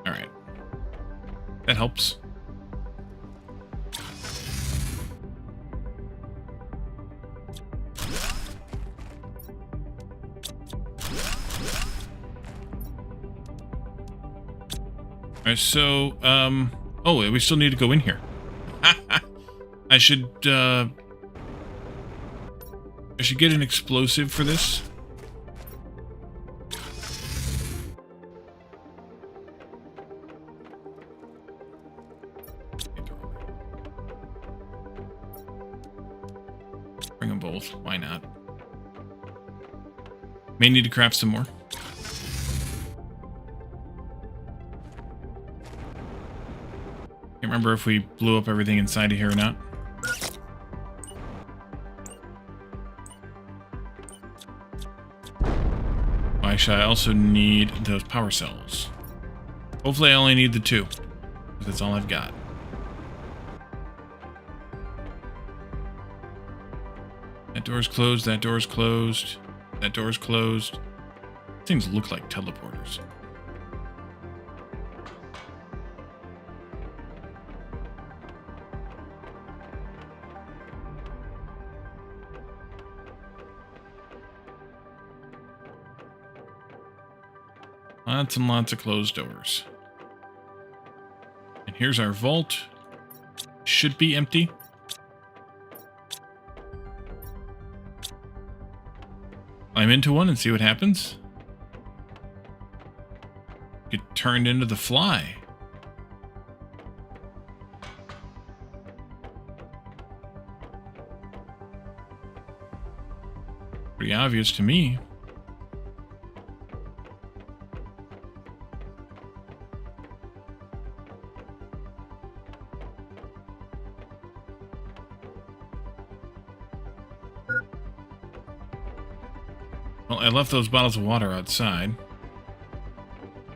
Alright. That helps. Alright, so, oh, we still need to go in here. I should get an explosive for this. Bring them both. Why not? May need to craft some more. Can't remember if we blew up everything inside of here or not. Why should I also need those power cells? Hopefully I only need the 2. Because that's all I've got. That door's closed, that door's closed, that door's closed. Things look like teleporters. Lots and lots of closed doors. And here's our vault. Should be empty. Climb into one and see what happens. Get turned into the fly. Pretty obvious to me. Well, I left those bottles of water outside.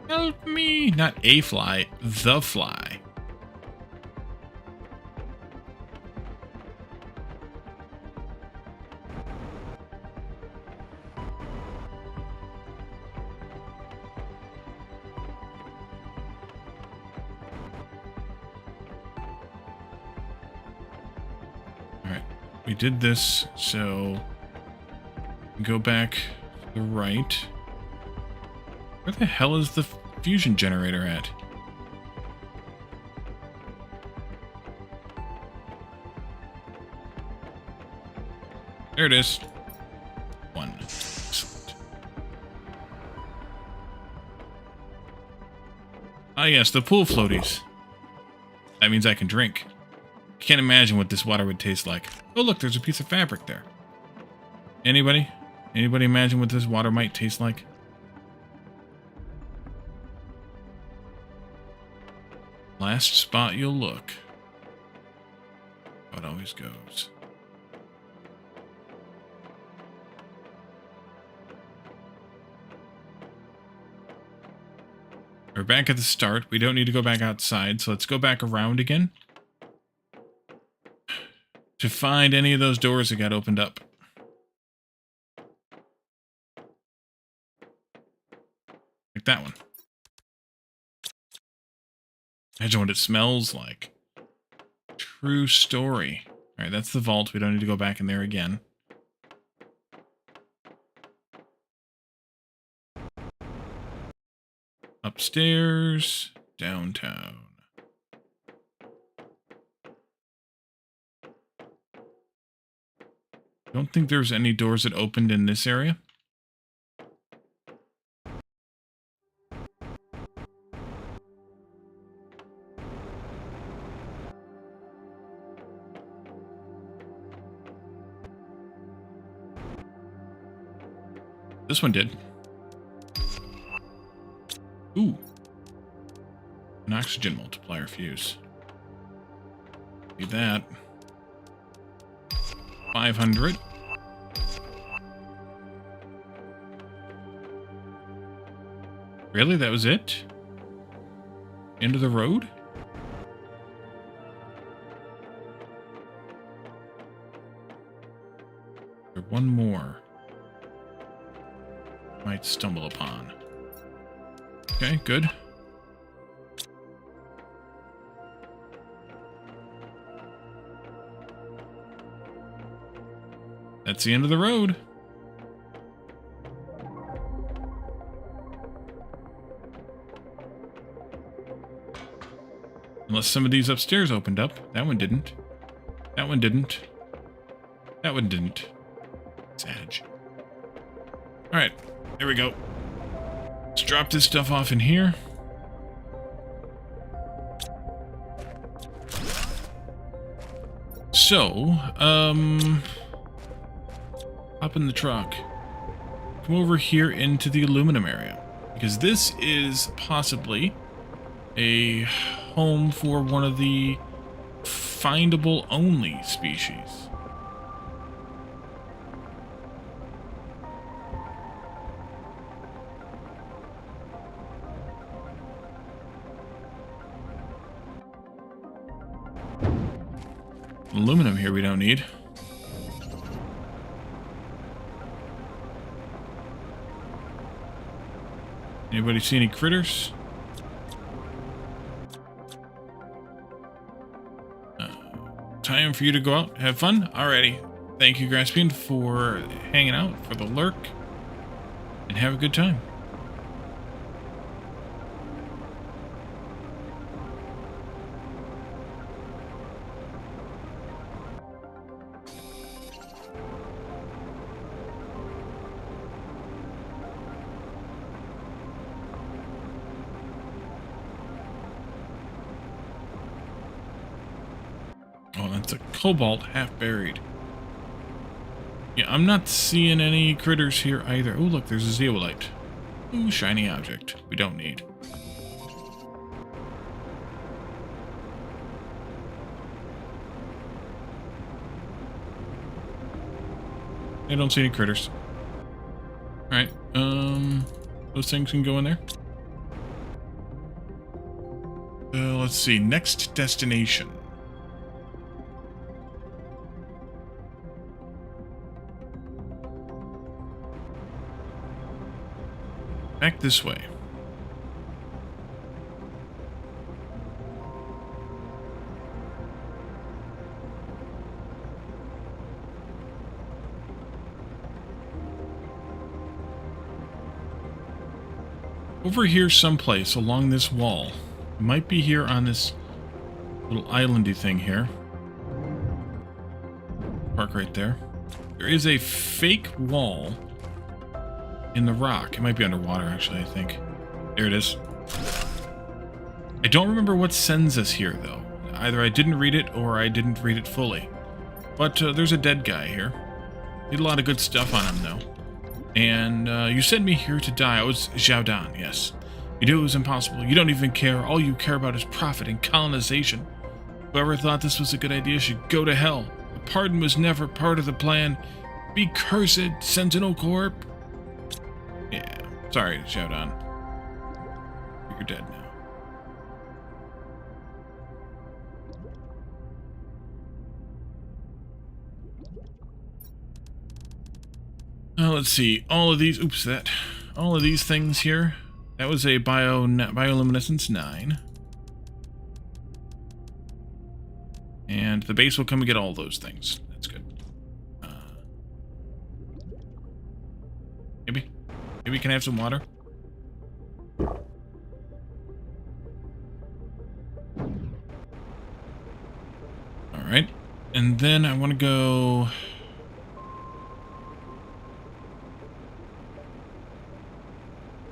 Help me! Not a fly, the fly. Alright, we did this, so go back to the right. Where the hell is the fusion generator at? There it is. 1. Excellent. Ah yes, the pool floaties. That means I can drink. Can't imagine what this water would taste like. Oh look, there's a piece of fabric there. Anybody? Anybody imagine what this water might taste like? Last spot you'll look. How it always goes. We're back at the start. We don't need to go back outside, so let's go back around again. To find any of those doors that got opened up. Like that one. Imagine what it smells like. True story. Alright, that's the vault. We don't need to go back in there again. Upstairs. Downtown. Don't think there's any doors that opened in this area. This one did. Ooh. An oxygen multiplier fuse. Need that. 500. Really? That was it? End of the road? There's one more. Might stumble upon. Okay, good. That's the end of the road. Unless some of these upstairs opened up. That one didn't. That one didn't. That one didn't. Savage. Alright, there we go. Let's drop this stuff off in here. So, hop in the truck. Come over here into the aluminum area. Because this is possibly a home for one of the findable only species. Aluminum here we don't need. Anybody see any critters? Time for you to go out, have fun. Alrighty. Thank you, Graspin, for hanging out, for the lurk, and have a good time. Oh, that's a cobalt half buried. Yeah, I'm not seeing any critters here either. Oh, look, there's a zeolite. Ooh, shiny object. We don't need. I don't see any critters. Alright, those things can go in there. Let's see, next destination. Back this way. Over here someplace along this wall. It might be here on this little islandy thing here. Park right there. There is a fake wall in the rock. It might be underwater, actually, I think. There it is. I don't remember what sends us here, though. Either I didn't read it, or I didn't read it fully. But there's a dead guy here. Did a lot of good stuff on him, though. And you sent me here to die. I was Zhao Dan, yes. You knew it was impossible. You don't even care. All you care about is profit and colonization. Whoever thought this was a good idea should go to hell. The pardon was never part of the plan. Be cursed, Sentinel Corp. Yeah, sorry, Zhao Dan. You're dead now. Let's see. All of these. Oops, that. All of these things here. That was a bioluminescence 9. And the base will come and get all those things. That's good. Maybe we can have some water. Alright. And then I want to go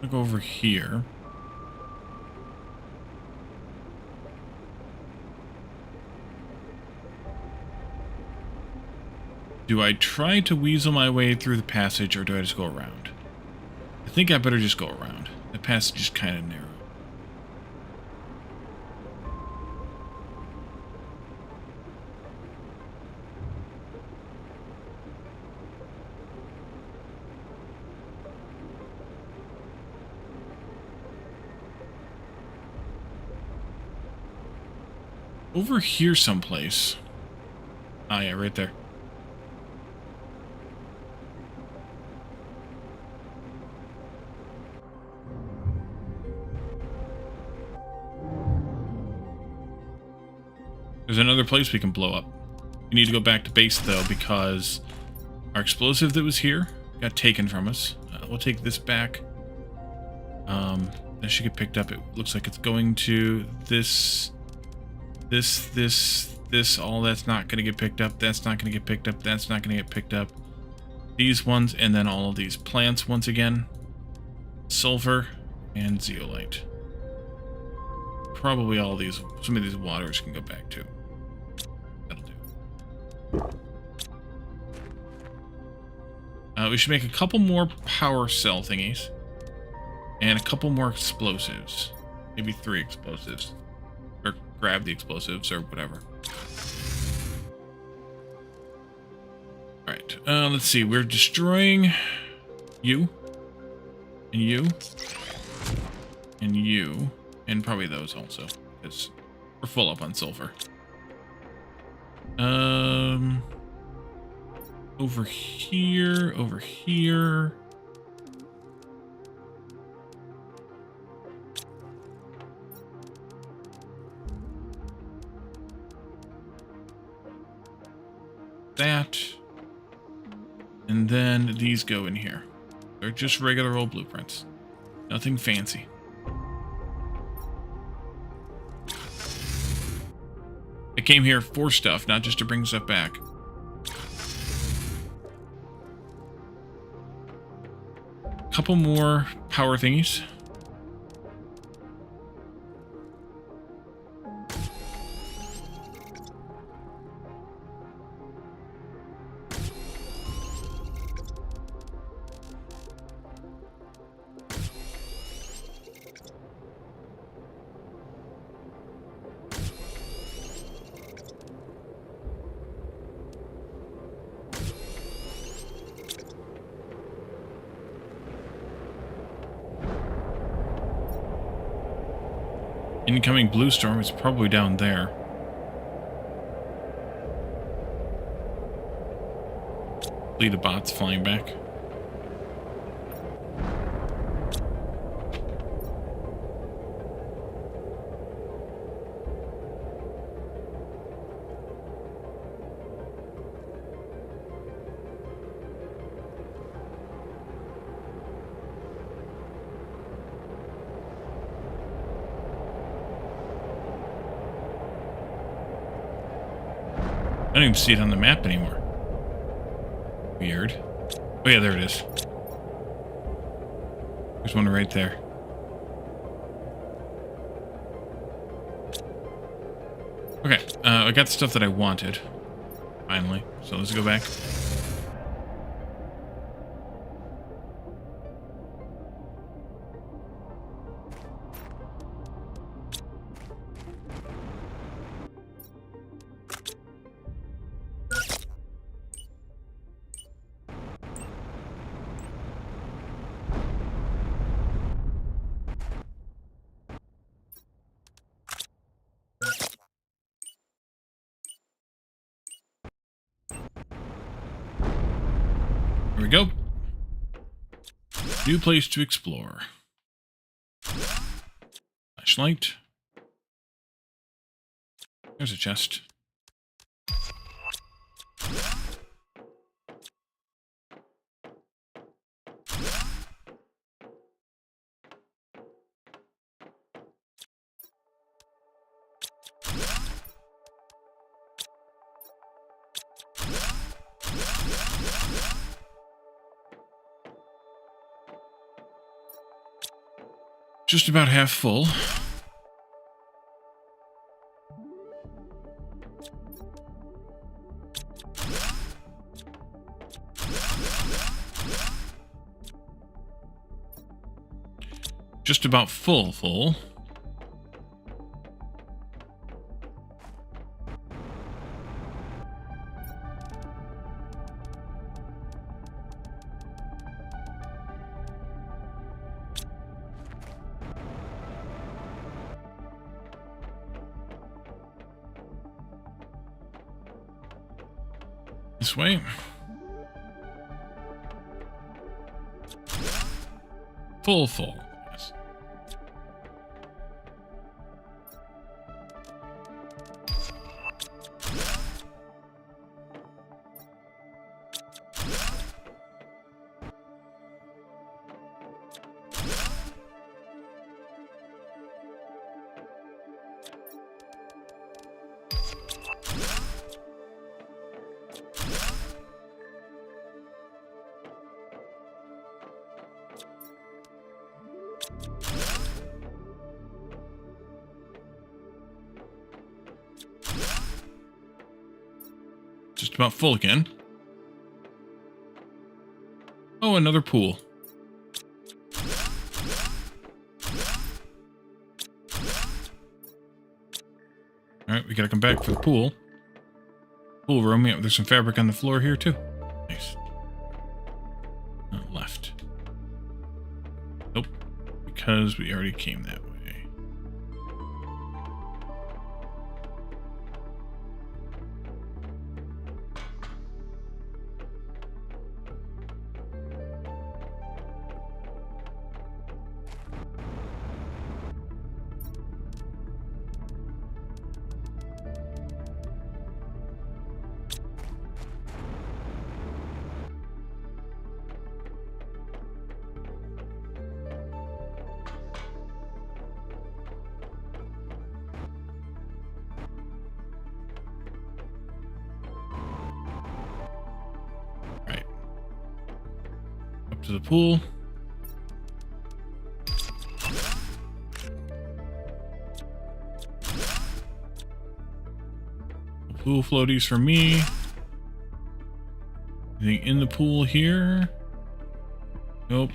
I'll go over here. Do I try to weasel my way through the passage, or do I just go around? I think I better just go around. The passage is kind of narrow. Over here someplace. Ah, yeah, right there. There's another place we can blow up. We need to go back to base, though, because our explosive that was here got taken from us. We'll take this back. That should get picked up. It looks like it's going to this. All that's not going to get picked up. That's not going to get picked up. That's not going to get picked up. These ones, and then all of these plants once again. Sulfur and zeolite. Probably all these, some of these waters can go back too. That'll do. We should make a couple more power cell thingies. And a couple more explosives. Maybe 3 explosives. Or grab the explosives or whatever. Alright, let's see. We're destroying you. And you. And you. And probably those also. Because we're full up on sulfur. Over here. Over here. That. And then these go in here. They're just regular old blueprints. Nothing fancy. I came here for stuff, not just to bring stuff back. Couple more power thingies. Incoming blue storm is probably down there. Fleet of bots flying back. I don't even see it on the map anymore. Weird. Oh yeah, there it is. There's one right there. Okay, I got the stuff that I wanted. Finally. So let's go back. Here we go. New place to explore. Flashlight. There's a chest. Just about half full. Just about full. This way. Full. Yes. Just about full again. Oh, another pool. Alright, we gotta come back for the pool. Pool room. Yeah, there's some fabric on the floor here, too. Nice. Left. Nope. Because we already came that way. To the pool. Pool floaties for me. Anything in the pool here? Nope.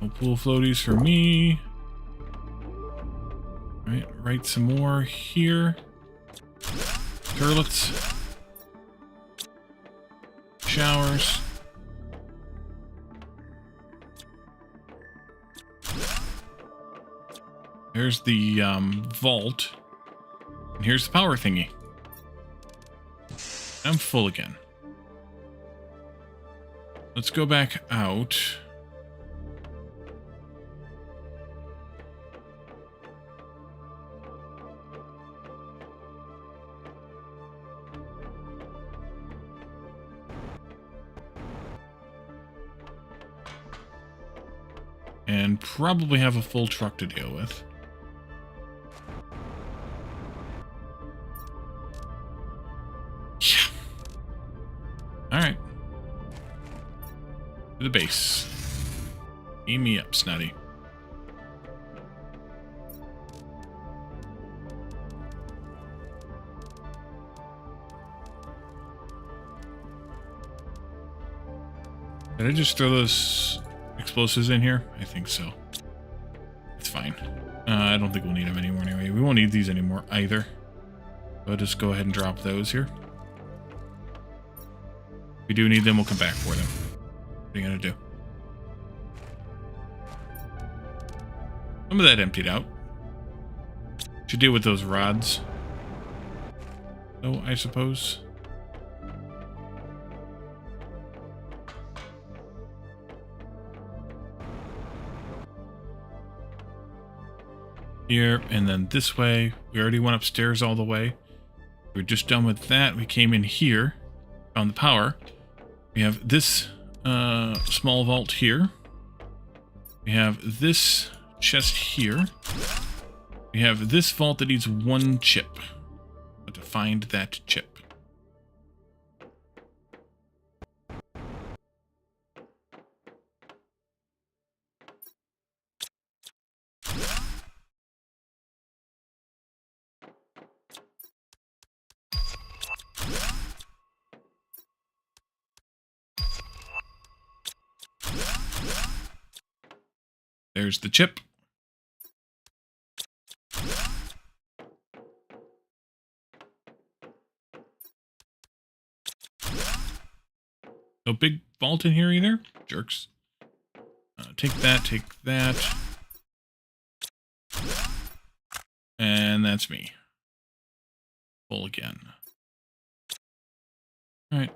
No pool floaties for me. Alright, write some more here. Turlets. Showers. There's the vault. And here's the power thingy. I'm full again. Let's go back out. And probably have a full truck to deal with. Yeah. Alright. To the base. Beam me up, Snotty. Did I just throw those explosives in here? I think so. It's fine. I don't think we'll need them anymore anyway. We won't need these anymore either. So I'll just go ahead and drop those here. If we do need them, we'll come back for them. What are you gonna do? Some of that emptied out. Should deal with those rods. Oh, I suppose. Here, and then this way. We already went upstairs all the way. We're just done with that. We came in here, found the power. We have this small vault here. We have this chest here. We have this vault that needs one chip. But to find that chip. There's the chip. No big vault in here either. Jerks. Take that, take that. And that's me. Full again. Alright.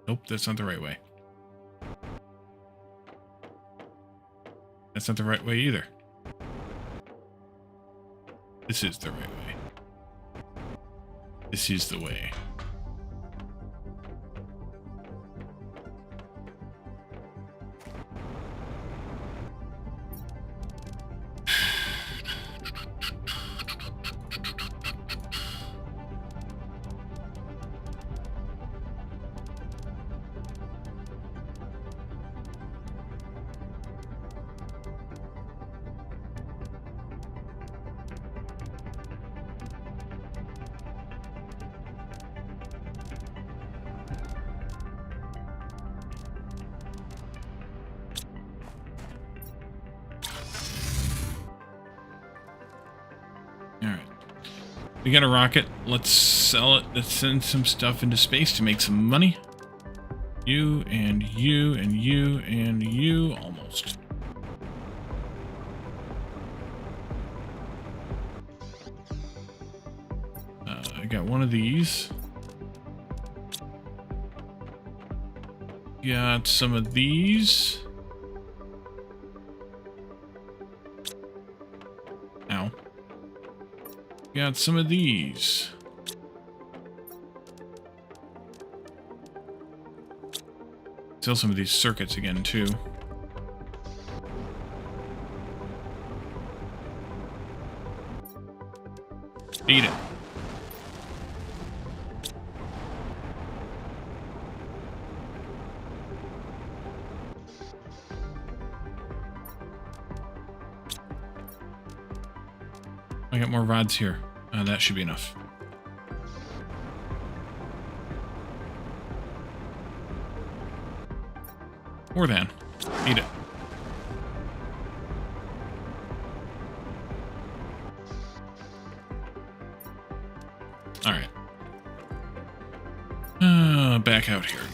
Nope, that's not the right way. That's not the right way either. This is the right way. This is the way. Alright. We got a rocket. Let's sell it. Let's send some stuff into space to make some money. You and you and you and you. Almost. I got one of these. Got some of these. Ow. Got some of these. Sell some of these circuits again, too. Eat it. I got more rods here. That should be enough. More than. Eat it. Alright. Back out here again.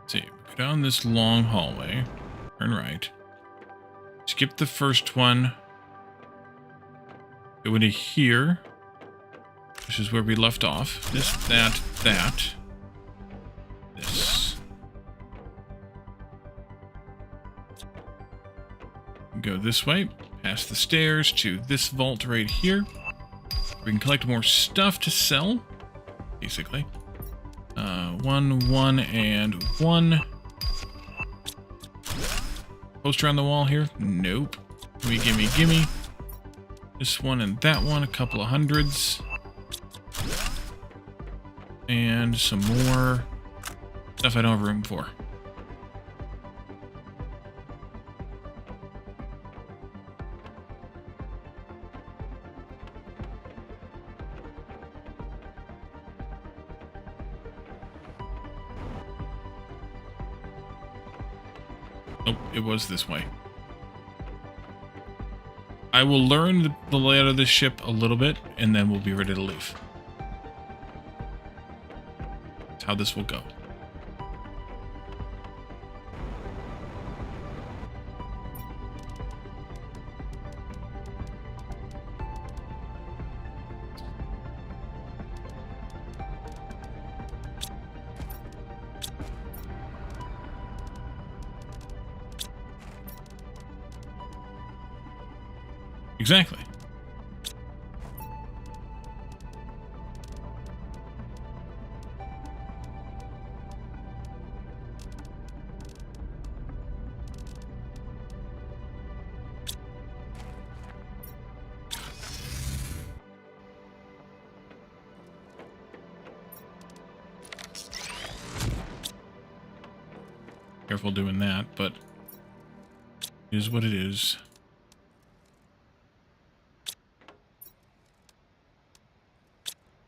See, go down this long hallway, turn right, skip the first one, go into here, which is where we left off. This, that, this. Go this way, past the stairs to this vault right here. We can collect more stuff to sell, basically. 1, 1, and 1. Poster on the wall here? Nope. Gimme, gimme. This one and that one, a couple of hundreds. And some more stuff I don't have room for. Nope, it was this way. I will learn the layout of this ship a little bit, and then we'll be ready to leave. That's how this will go. Exactly. careful doing that, but it is what it is.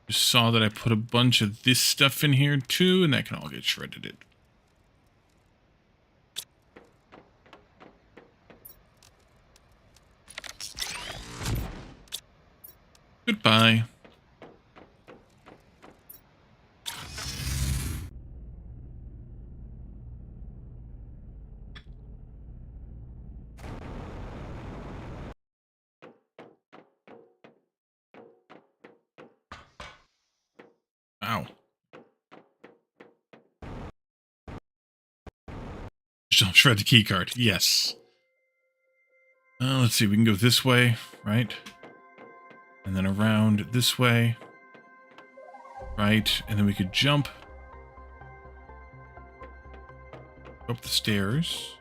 Just saw that I put a bunch of this stuff in here too, and that can all get shredded. Goodbye. Ow. Don't shred the key card. Yes. Let's see. We can go this way, right? And then around this way. Right. And then we could jump up the stairs.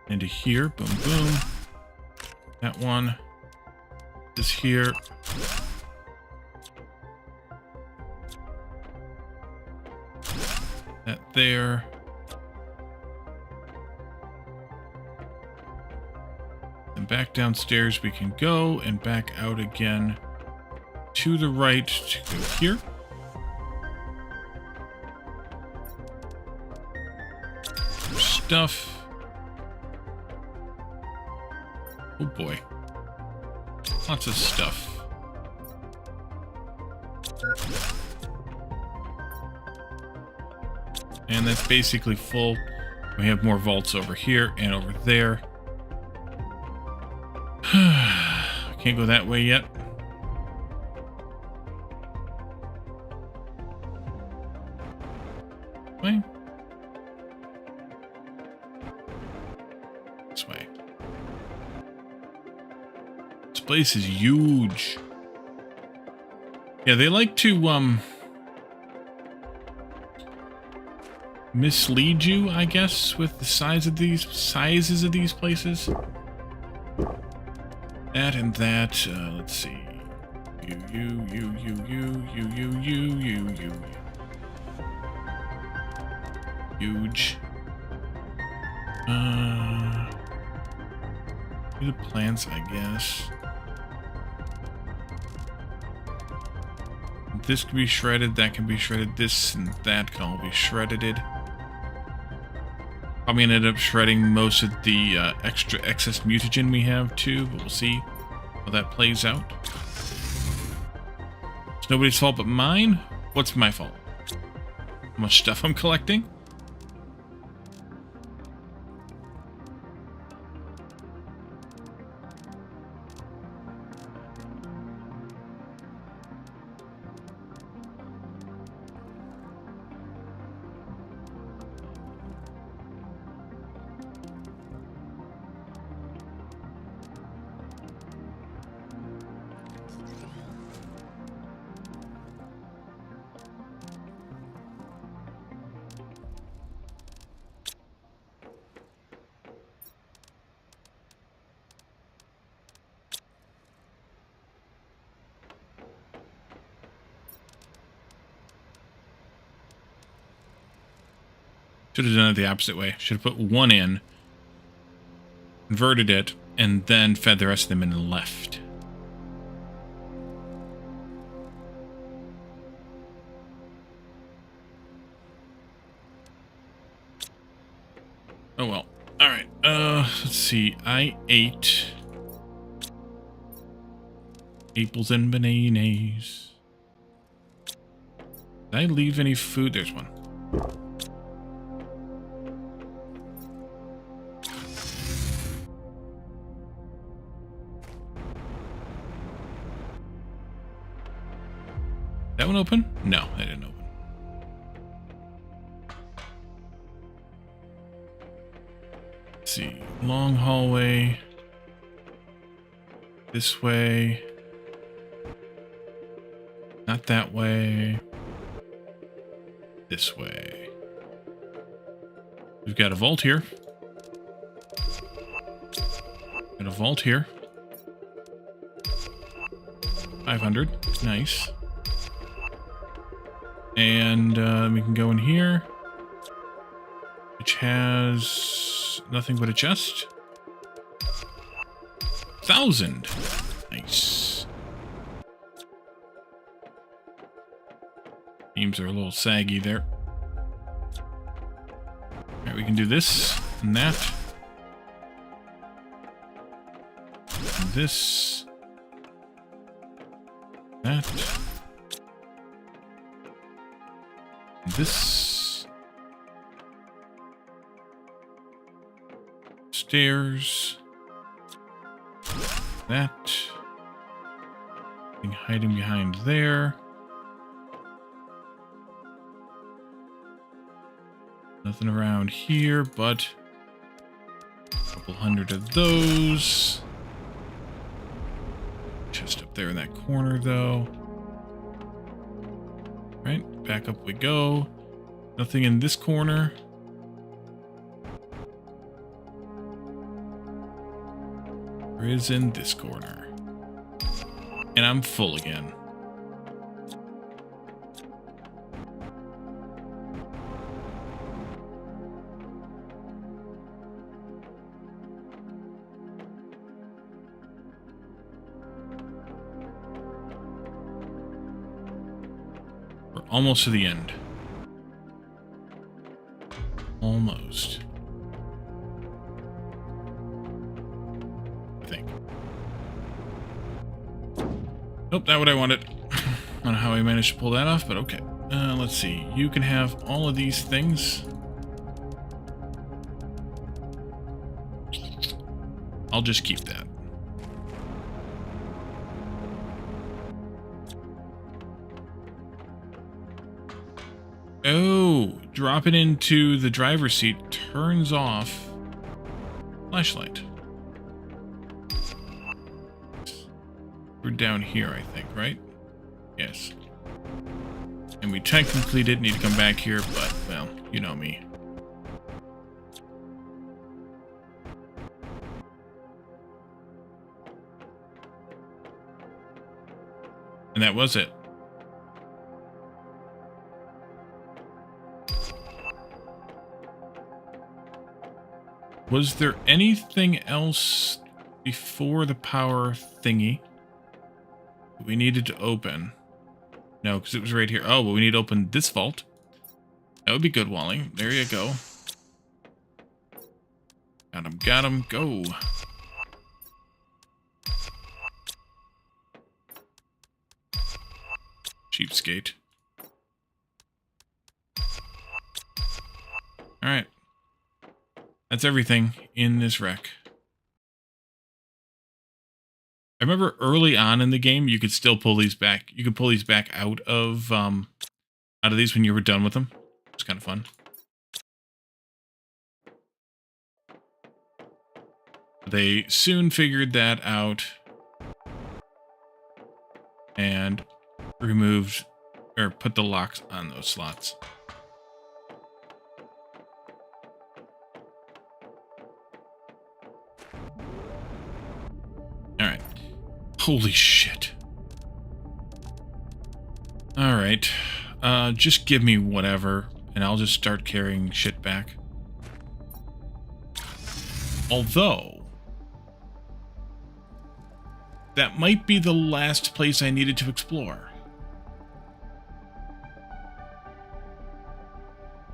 Into here. Boom, boom. That one. This here. That there. And back downstairs we can go, and back out again to the right to go here. Stuff. Oh boy. Lots of stuff. And that's basically full. We have more vaults over here and over there. Can't go that way yet. Way. This way. This place is huge. Yeah, they like to mislead you, I guess, with the sizes of these places. That and that. Let's see. You. Huge. Do the plants, I guess. This can be shredded. That can be shredded. This and that can all be shredded. I'm gonna end up shredding most of the excess mutagen we have too, but we'll see how that plays out. It's nobody's fault but mine. What's my fault? How much stuff I'm collecting? Should have done it the opposite way. Should have put one in, converted it, and then fed the rest of them in and left. Oh well. Alright, let's see. I ate apples and bananas. Did I leave any food? There's one. That one open? No, that didn't open. Let's see. Long hallway. This way. Not that way. This way. We've got a vault here. Got a vault here. 500. Nice. And we can go in here. which has nothing but a chest. 1,000. Nice. Beams are a little saggy there. Alright, we can do this and that. And this. That. And this. Stairs. That. Thing hiding behind there. Nothing around here, but a couple hundred of those. Just up there in that corner, though. Right, back up we go. Nothing in this corner. There is in this corner. And I'm full again. We're almost to the end. Almost. I think. Nope, not what I wanted. I don't know how I managed to pull that off, but okay. Let's see. You can have all of these things. I'll just keep that. Oh, drop it into the driver's seat turns off flashlight. We're down here, I think, right? Yes. And we technically did need to come back here, but, well, you know me. And that was it. Was there anything else before the power thingy we needed to open? No, because it was right here. Oh, well, we need to open this vault. That would be good, Wally. There you go. Got him, go. Cheapskate. Alright. That's everything in this wreck. I remember early on in the game, you could still pull these back. You could pull these back out of these when you were done with them. It's kind of fun. They soon figured that out and removed or put the locks on those slots. Alright. Holy shit. Alright. Just give me whatever, and I'll just start carrying shit back. Although, that might be the last place I needed to explore.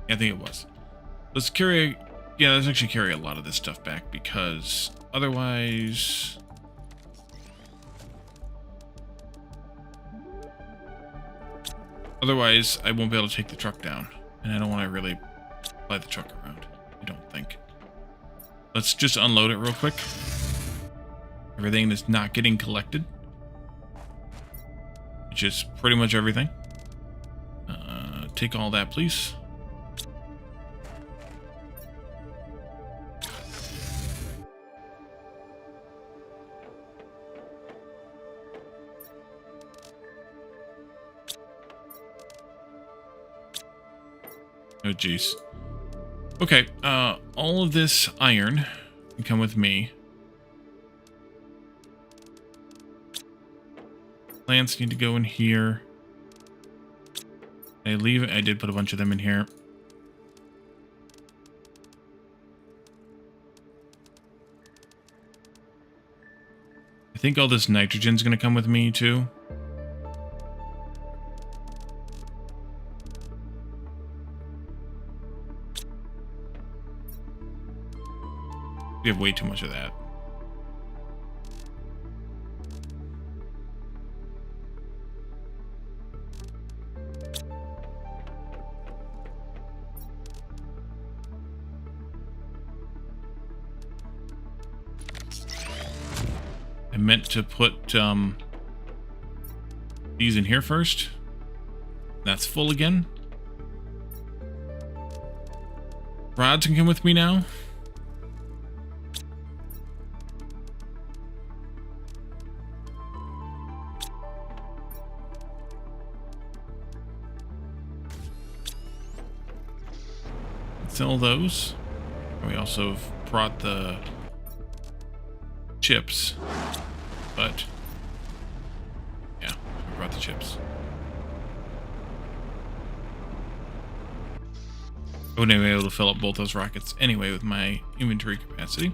Yeah, I think it was. Let's carry... Yeah, let's actually carry a lot of this stuff back, because otherwise... Otherwise, I won't be able to take the truck down. And I don't want to really fly the truck around. I don't think. Let's just unload it real quick. Everything that's not getting collected. Which is pretty much everything. Take all that, please. Oh, jeez. Okay, all of this iron can come with me. Plants need to go in here. I leave it. I did put a bunch of them in here. I think all this nitrogen's going to come with me, too. We have way too much of that. I meant to put these in here first. That's full again. Rods can come with me now. Sell those. We also have brought the chips, but yeah, we brought the chips. I wouldn't be able to fill up both those rockets anyway with my inventory capacity.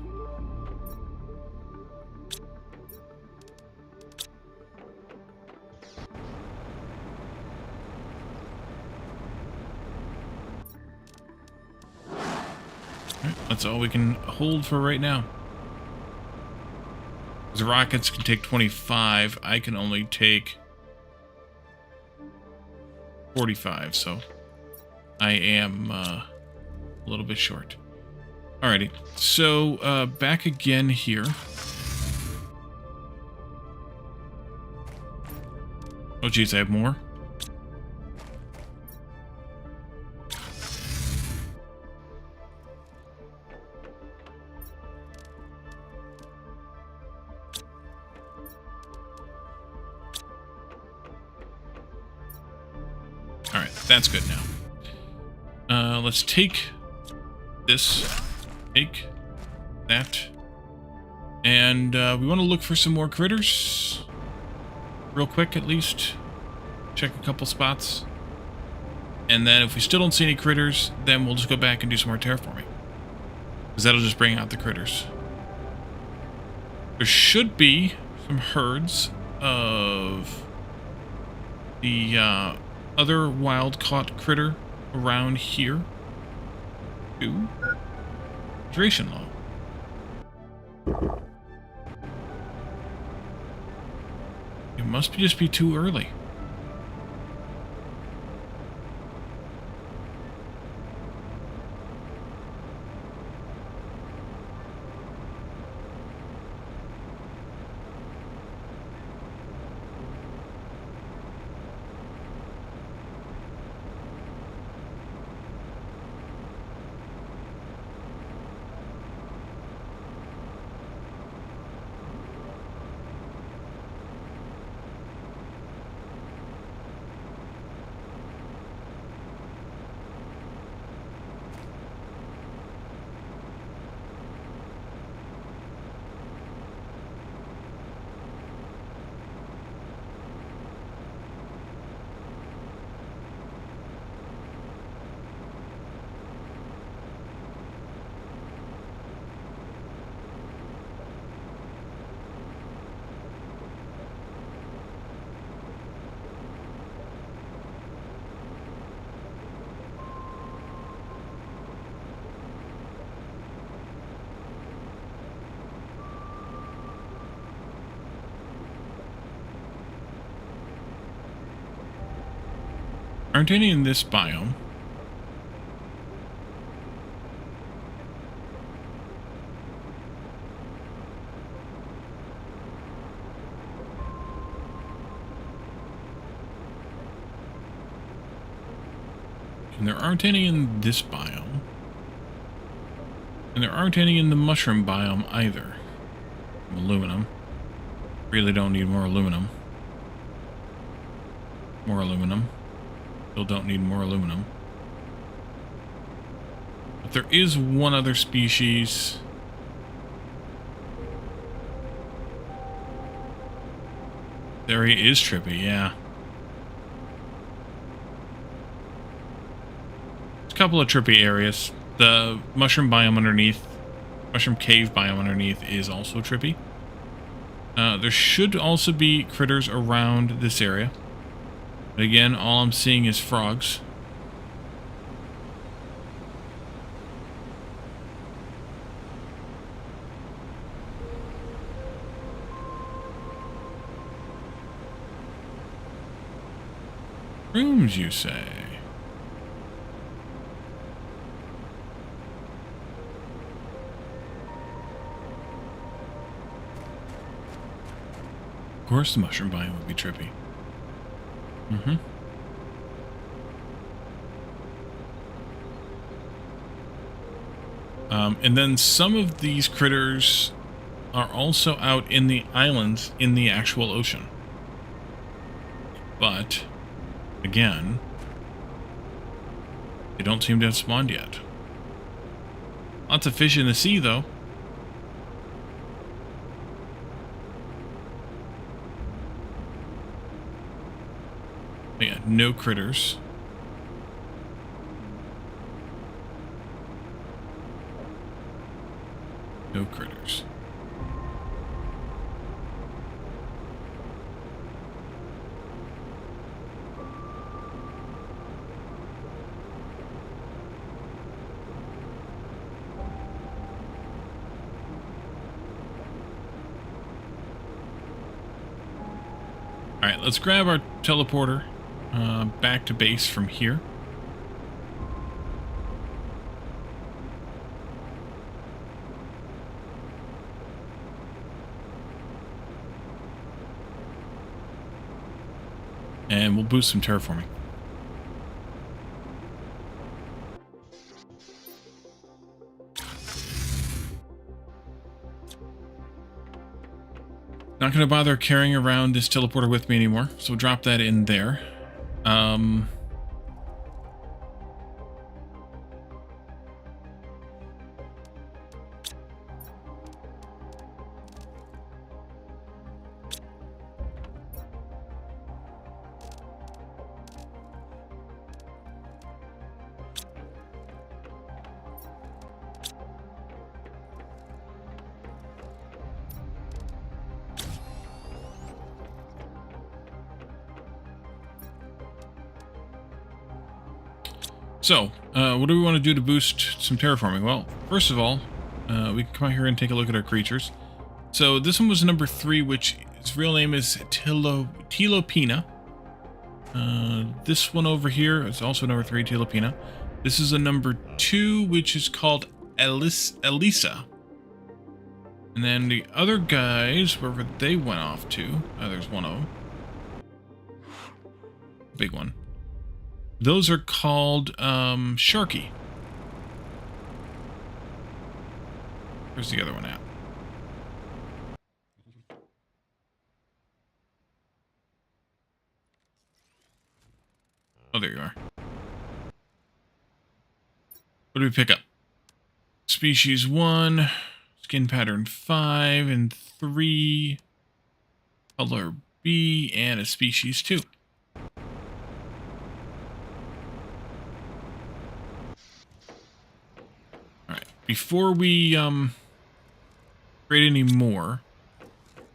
Alright, that's all we can hold for right now. The rockets can take 25. I can only take 45, so I am a little bit short. Alrighty, so back again here. Oh geez, I have more. Alright, that's good now. Let's take this, take that, and we want to look for some more critters. Real quick, at least. Check a couple spots. And then if we still don't see any critters, then we'll just go back and do some more terraforming. Because that'll just bring out the critters. There should be some herds of the other wild-caught critter around here. Ooh. Hydration low. It must just be too early. Aren't any in this biome? And there aren't any in this biome. And there aren't any in the mushroom biome either. Aluminum. Really don't need more aluminum. More aluminum. Still don't need more aluminum. But there is one other species. There he is, Trippy, yeah. There's a couple of Trippy areas. The mushroom biome underneath, mushroom cave biome underneath is also Trippy. There should also be critters around this area. But again, all I'm seeing is frogs. Rooms, you say? Of course the mushroom biome would be trippy. Mm-hmm. And then some of these critters are also out in the islands in the actual ocean. But, again, they don't seem to have spawned yet. Lots of fish in the sea, though. But yeah, no critters. No critters. Alright, let's grab our teleporter back to base from here. And we'll boost some terraforming. Not going to bother carrying around this teleporter with me anymore, so drop that in there. So, what do we want to do to boost some terraforming? Well, first of all, we can come out here and take a look at our creatures. So this one was number 3, which its real name is Tilopina. This one over here is also number 3, Tilopina. This is a number 2, which is called Elisa. And then the other guys, wherever they went off to, there's one of them. Big one. Those are called Sharky. Where's the other one at? Oh, there you are. What do we pick up? Species 1, skin pattern 5, and 3, color B, and a species 2. Before we create any more,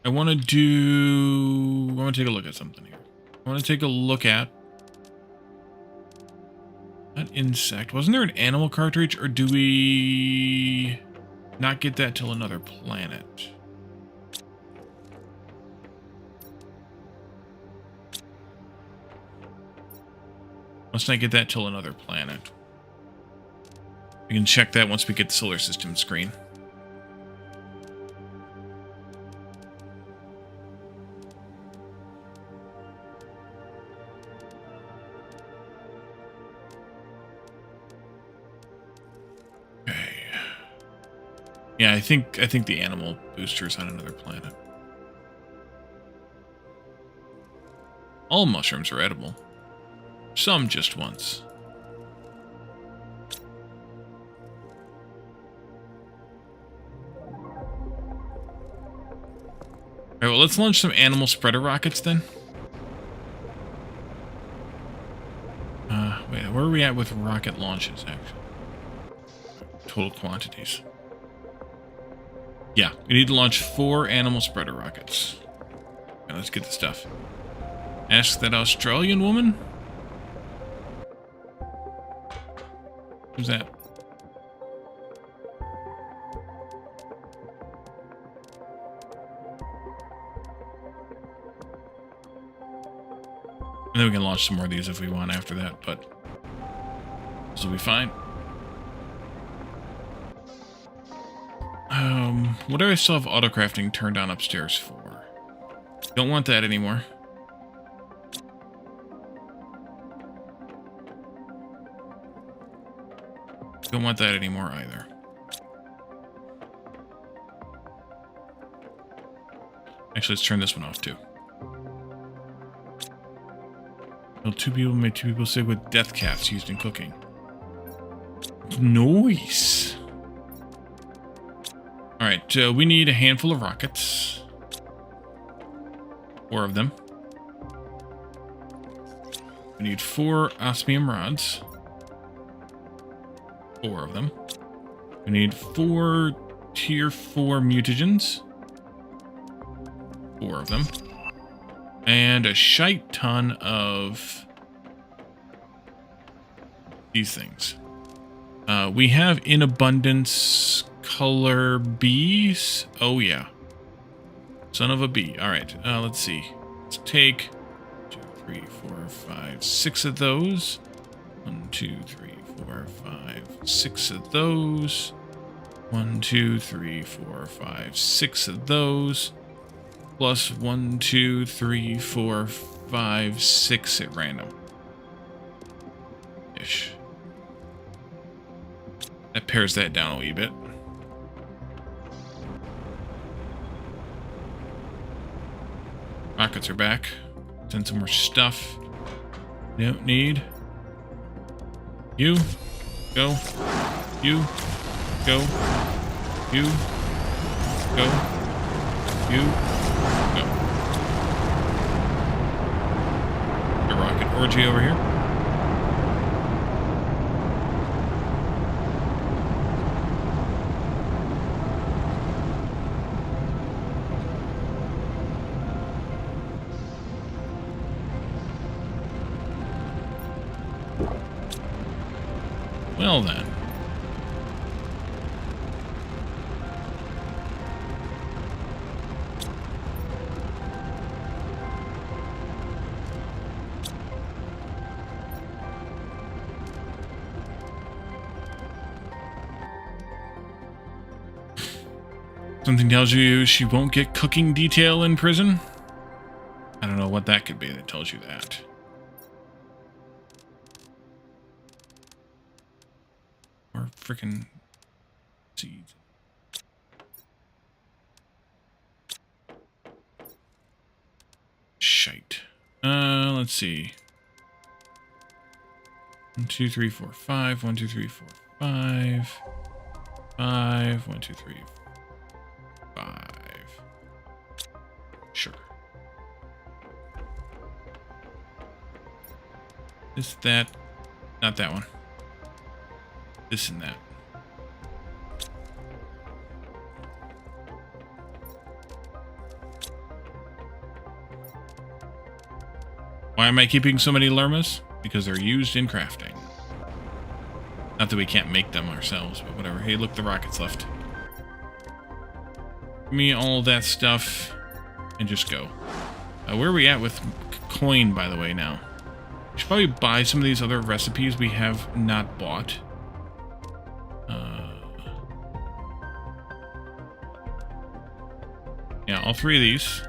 I want to take a look at something here. I want to take a look at that insect. Wasn't there an animal cartridge, or do we not get that till another planet? Must not get that till another planet. We can check that once we get the solar system screen. Okay. Yeah, I think the animal booster's on another planet. All mushrooms are edible. Some just once. Alright, well, let's launch some animal spreader rockets then. Wait, where are we at with rocket launches, actually? Total quantities. Yeah, we need to launch 4 animal spreader rockets. Now let's get the stuff. Ask that Australian woman? Who's that? And then we can launch some more of these if we want after that, but this will be fine. What do I still have auto-crafting turned on upstairs for? Don't want that anymore. Don't want that anymore either. Actually, let's turn this one off too. Well, 2 people made 2 people sick with death caps used in cooking. Nice. Alright, we need a handful of rockets. 4 of them. We need 4 osmium rods. 4 of them. We need 4 tier 4 mutagens. 4 of them. And a shite ton of these things. We have in abundance color bees. Oh yeah. Son of a bee. Alright, let's see. Let's take 2, 3, 4, 5, 6 of those. 1, 2, 3, 4, 5, 6 of those. 1, 2, 3, 4, 5, 6 of those. Plus 1, 2, 3, 4, 5, 6 at random. Ish. That pares that down a wee bit. Rockets are back. Send some more stuff. Don't need. You. Go. You. Go. You. Go. You. Go. A rocket orgy over here. Well then. Something tells you she won't get cooking detail in prison? I don't know what that could be that tells you that. Or frickin' seeds. Shite. Let's see. 1, 2, 3, 4, 5. 1, 2, 3, 4, 5. 5. 1, 2, 3, 5. Sure. Is that... Not that one. This and that. Why am I keeping so many lermas? Because they're used in crafting. Not that we can't make them ourselves, but whatever. Hey, look, the rockets left. Give me all that stuff and just go. Where are we at with coin, by the way, now? We should probably buy some of these other recipes we have not bought. Yeah, all 3 of these.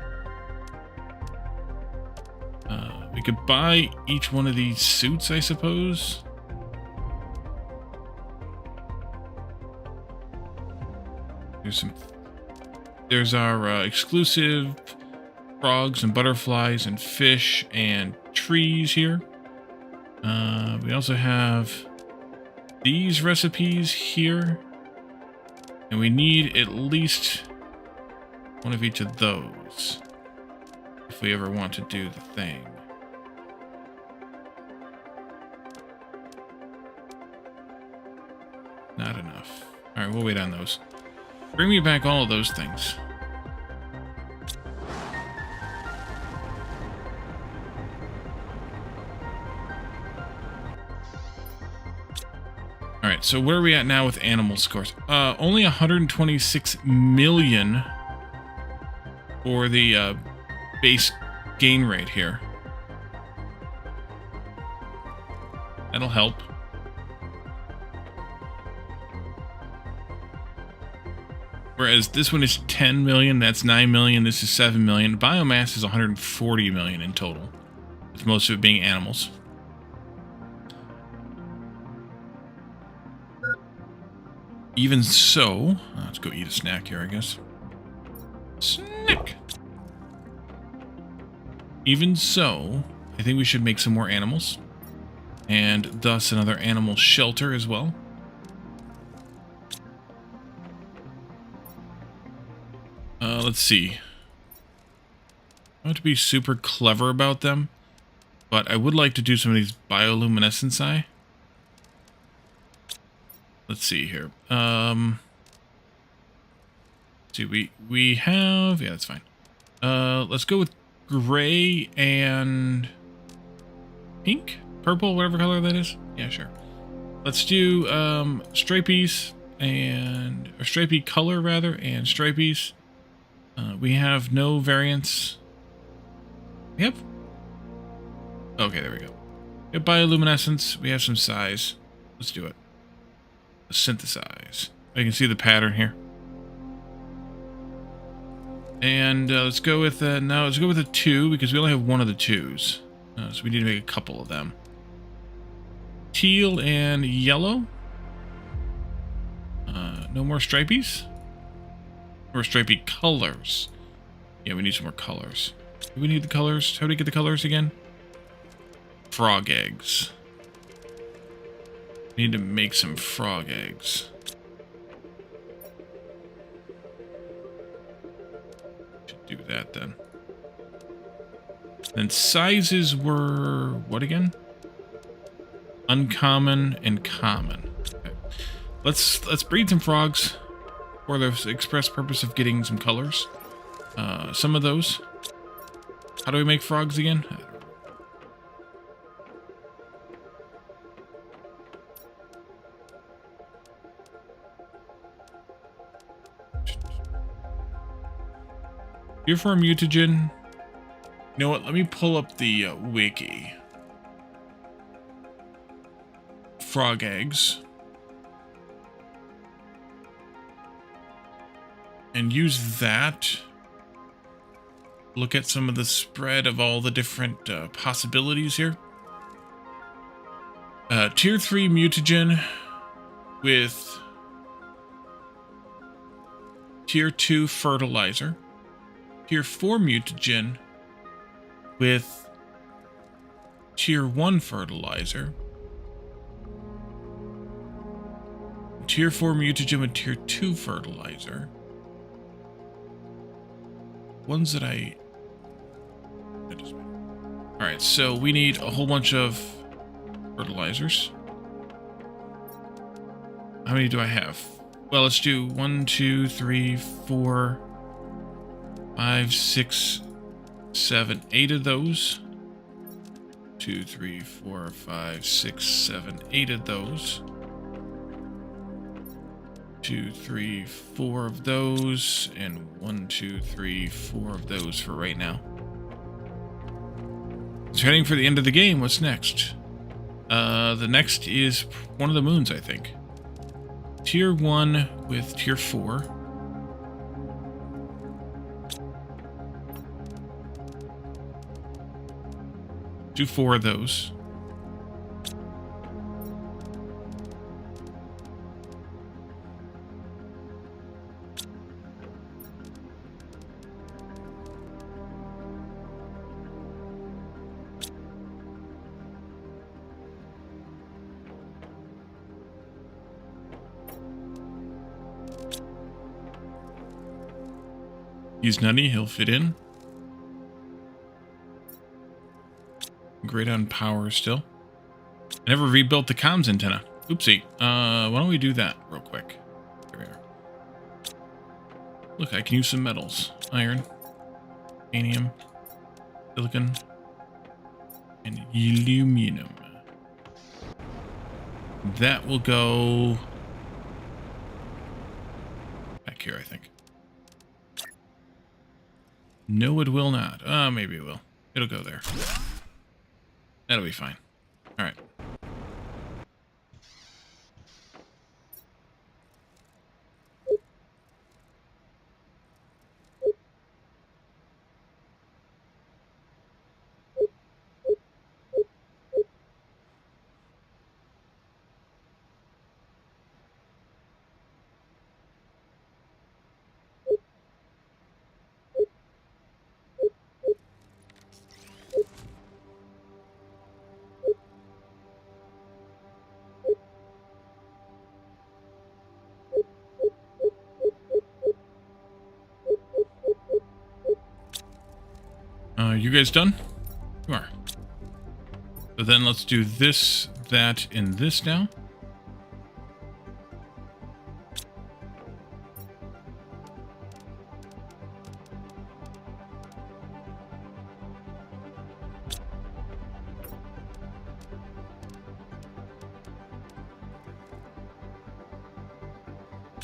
We could buy each one of these suits, I suppose. There's our exclusive frogs and butterflies and fish and trees here. We also have these recipes here. And we need at least one of each of those if we ever want to do the thing. Not enough. Alright, we'll wait on those. Bring me back all of those things. All right, so where are we at now with animal scores? Only 126 million for the base gain rate here. That'll help. Whereas this one is 10 million, that's 9 million, this is 7 million. Biomass is 140 million in total, with most of it being animals. Even so, let's go eat a snack here, I guess. Snack! Even so, I think we should make some more animals. And thus another animal shelter as well. Let's see. I don't have to be super clever about them, but I would like to do some of these bioluminescency. Let's see here. See, we have, yeah, that's fine. Let's go with gray and pink, purple, whatever color that is. Yeah, sure. Let's do stripies and or stripy color rather, and stripies. We have no variants. Yep. Okay, there we go. We have bioluminescence. We have some size. Let's do it. Synthesize. You can see the pattern here. And let's go with now. Let's go with a 2 because we only have one of the 2s, so we need to make a couple of them. Teal and yellow. No more stripies. More stripy colors. Yeah, we need some more colors. Do we need the colors? How do we get the colors again? Frog eggs. Need to make some frog eggs. Should do that then. Then sizes were what again? Uncommon and common. Okay. Let's breed some frogs for the express purpose of getting some colors. Some of those. How do we make frogs again? Here for a mutagen. You know what? Let me pull up the wiki. Frog eggs. And use that. Look at some of the spread of all the different possibilities here. Tier 3 mutagen with Tier 2 fertilizer. Tier 4 mutagen with Tier 1 fertilizer. Tier 4 mutagen with Tier 2 fertilizer. Ones that Alright, so we need a whole bunch of fertilizers. How many do I have? Well, let's do 1, 2, 3, 4, 5, 6, 7, 8 of those. 2, 3, 4, 5, 6, 7, 8 of those. 2, 3, 4 of those, and 1, 2, 3, 4 of those for right now. It's heading for the end of the game. What's next? The next is one of the moons, I think. Tier 1 with Tier 4. Do 4 of those. He's nutty, he'll fit in. Great on power still. I never rebuilt the comms antenna. Oopsie. Why don't we do that real quick? Here we are. Look, I can use some metals. Iron, titanium, silicon, and aluminum. That will go back here, I think. No, it will not. Maybe it will. It'll go there. That'll be fine. All right. You guys done? You are. So then let's do this, that, and this now.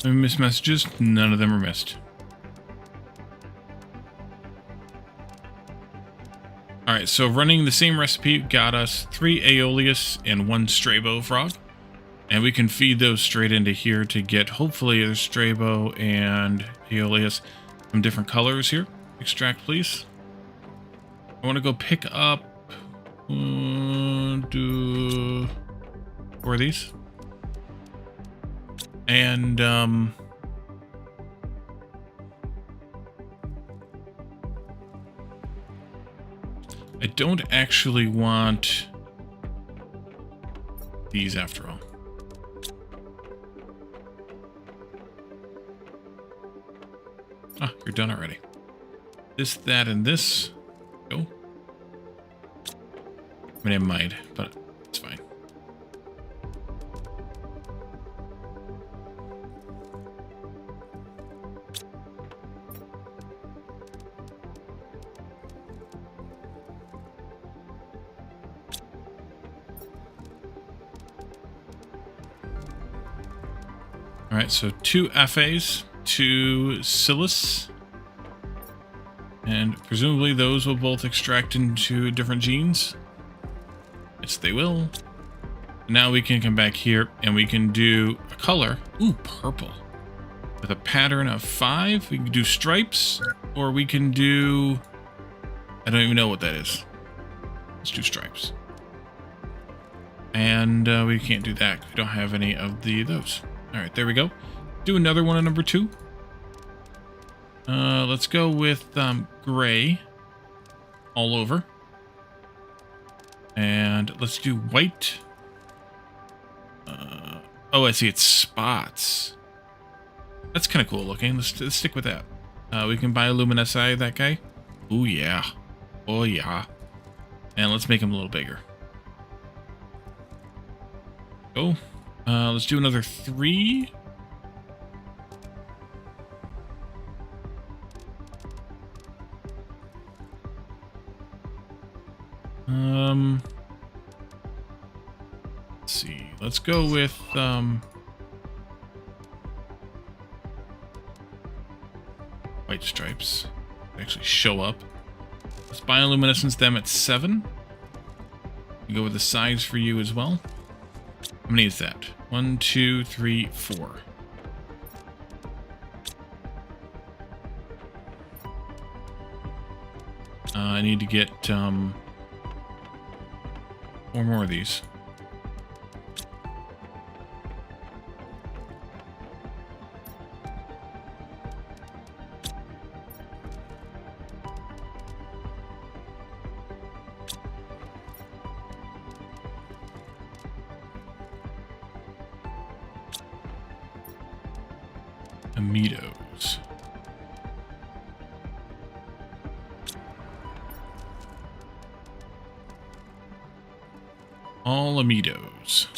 Missed messages? None of them are missed. Alright, so running the same recipe got us 3 Aeolus and 1 Strabo frog. And we can feed those straight into here to get, hopefully, a Strabo and Aeolus from different colors here. Extract, please. I want to go pick up... 4 of these. And, I don't actually want these after all. Ah, you're done already. This, that, and this. Go. I mean, I might, but it's fine. All right, so 2 FAs, 2 Silas, and presumably those will both extract into different genes. Yes, they will. Now we can come back here and we can do a color. Ooh, purple. With a pattern of 5. We can do stripes, or we can do... I don't even know what that is. Let's do stripes. And we can't do that because we don't have any of those. All right, there we go. Do another one on number 2. Let's go with gray all over. And let's do white. Oh, I see. It's spots. That's kind of cool looking. Let's stick with that. We can bioluminesce that guy. Oh, yeah. Oh, yeah. And let's make him a little bigger. Go. Let's do another 3. Let's see. Let's go with white stripes. Actually show up. Let's bioluminescence them at 7. We go with the size for you as well. How many is that? 1, 2, 3, 4. I need to get 4 more of these. Amidos. All amidos.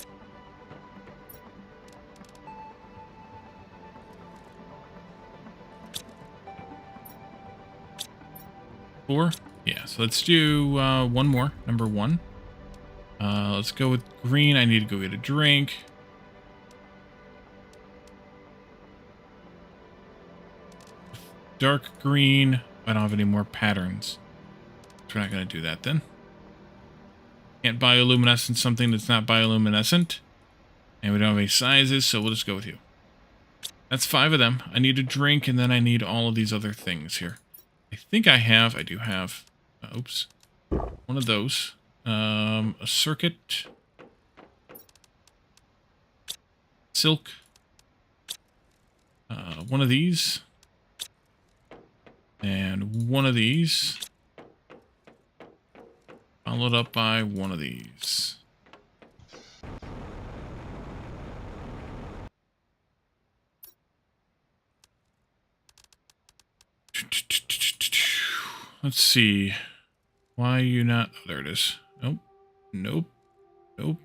4? Yeah, so let's do one more, number 1. Let's go with green. I need to go get a drink. Dark green. I don't have any more patterns. So we're not going to do that then. Can't bioluminescence something that's not bioluminescent. And we don't have any sizes, so we'll just go with you. That's 5 of them. I need a drink, and then I need all of these other things here. I think I do have, oops, one of those. A circuit. Silk. One of these. And one of these. Followed up by one of these. Let's see. Why are you not? Oh, there it is. Nope. Nope. Nope.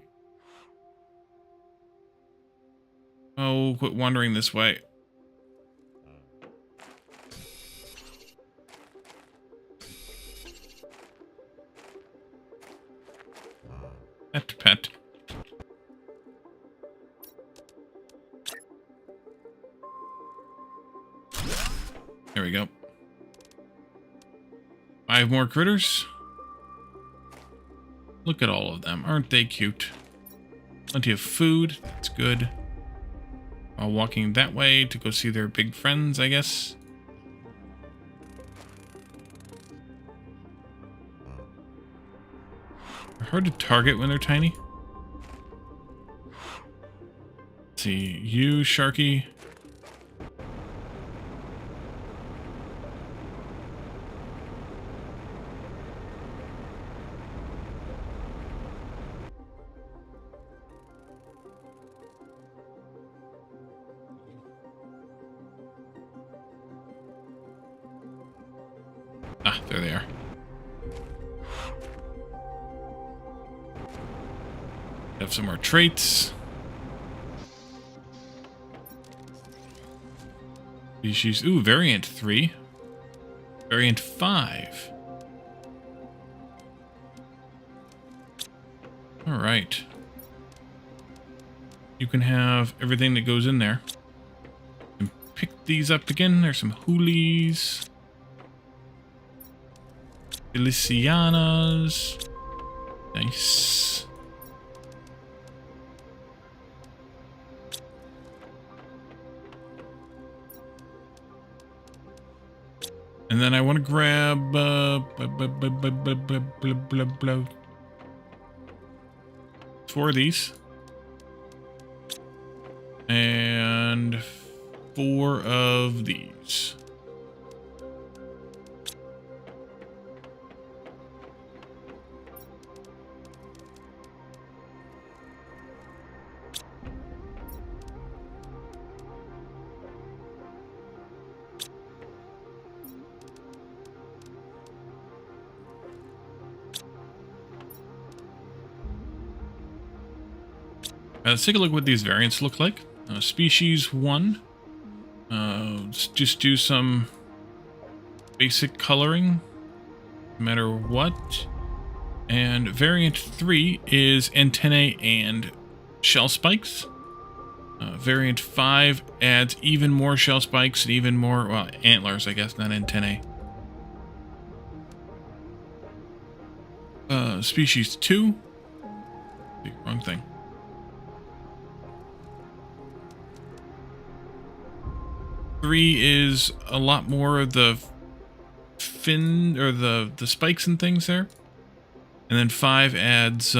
Oh, quit wandering this way. Pet. There we go. 5 more critters. Look at all of them. Aren't they cute? Plenty of food. That's good. All walking that way to go see their big friends, I guess. They're hard to target when they're tiny. Let's see. You, Sharky. Ah, there they are. Have some more traits. Species. Ooh, variant 3. Variant 5. Alright. You can have everything that goes in there. You can pick these up again. There's some hoolies. Felicianas. Nice. And then I want to grab 4 of these. And 4 of these. Let's take a look at what these variants look like. Species 1. Let's just do some basic coloring, no matter what. And variant 3 is antennae and shell spikes. Variant 5 adds even more shell spikes and even more, well, antlers, I guess, not antennae. Species 2. Wrong thing. Three is a lot more of the fin or the spikes and things there, and then 5 adds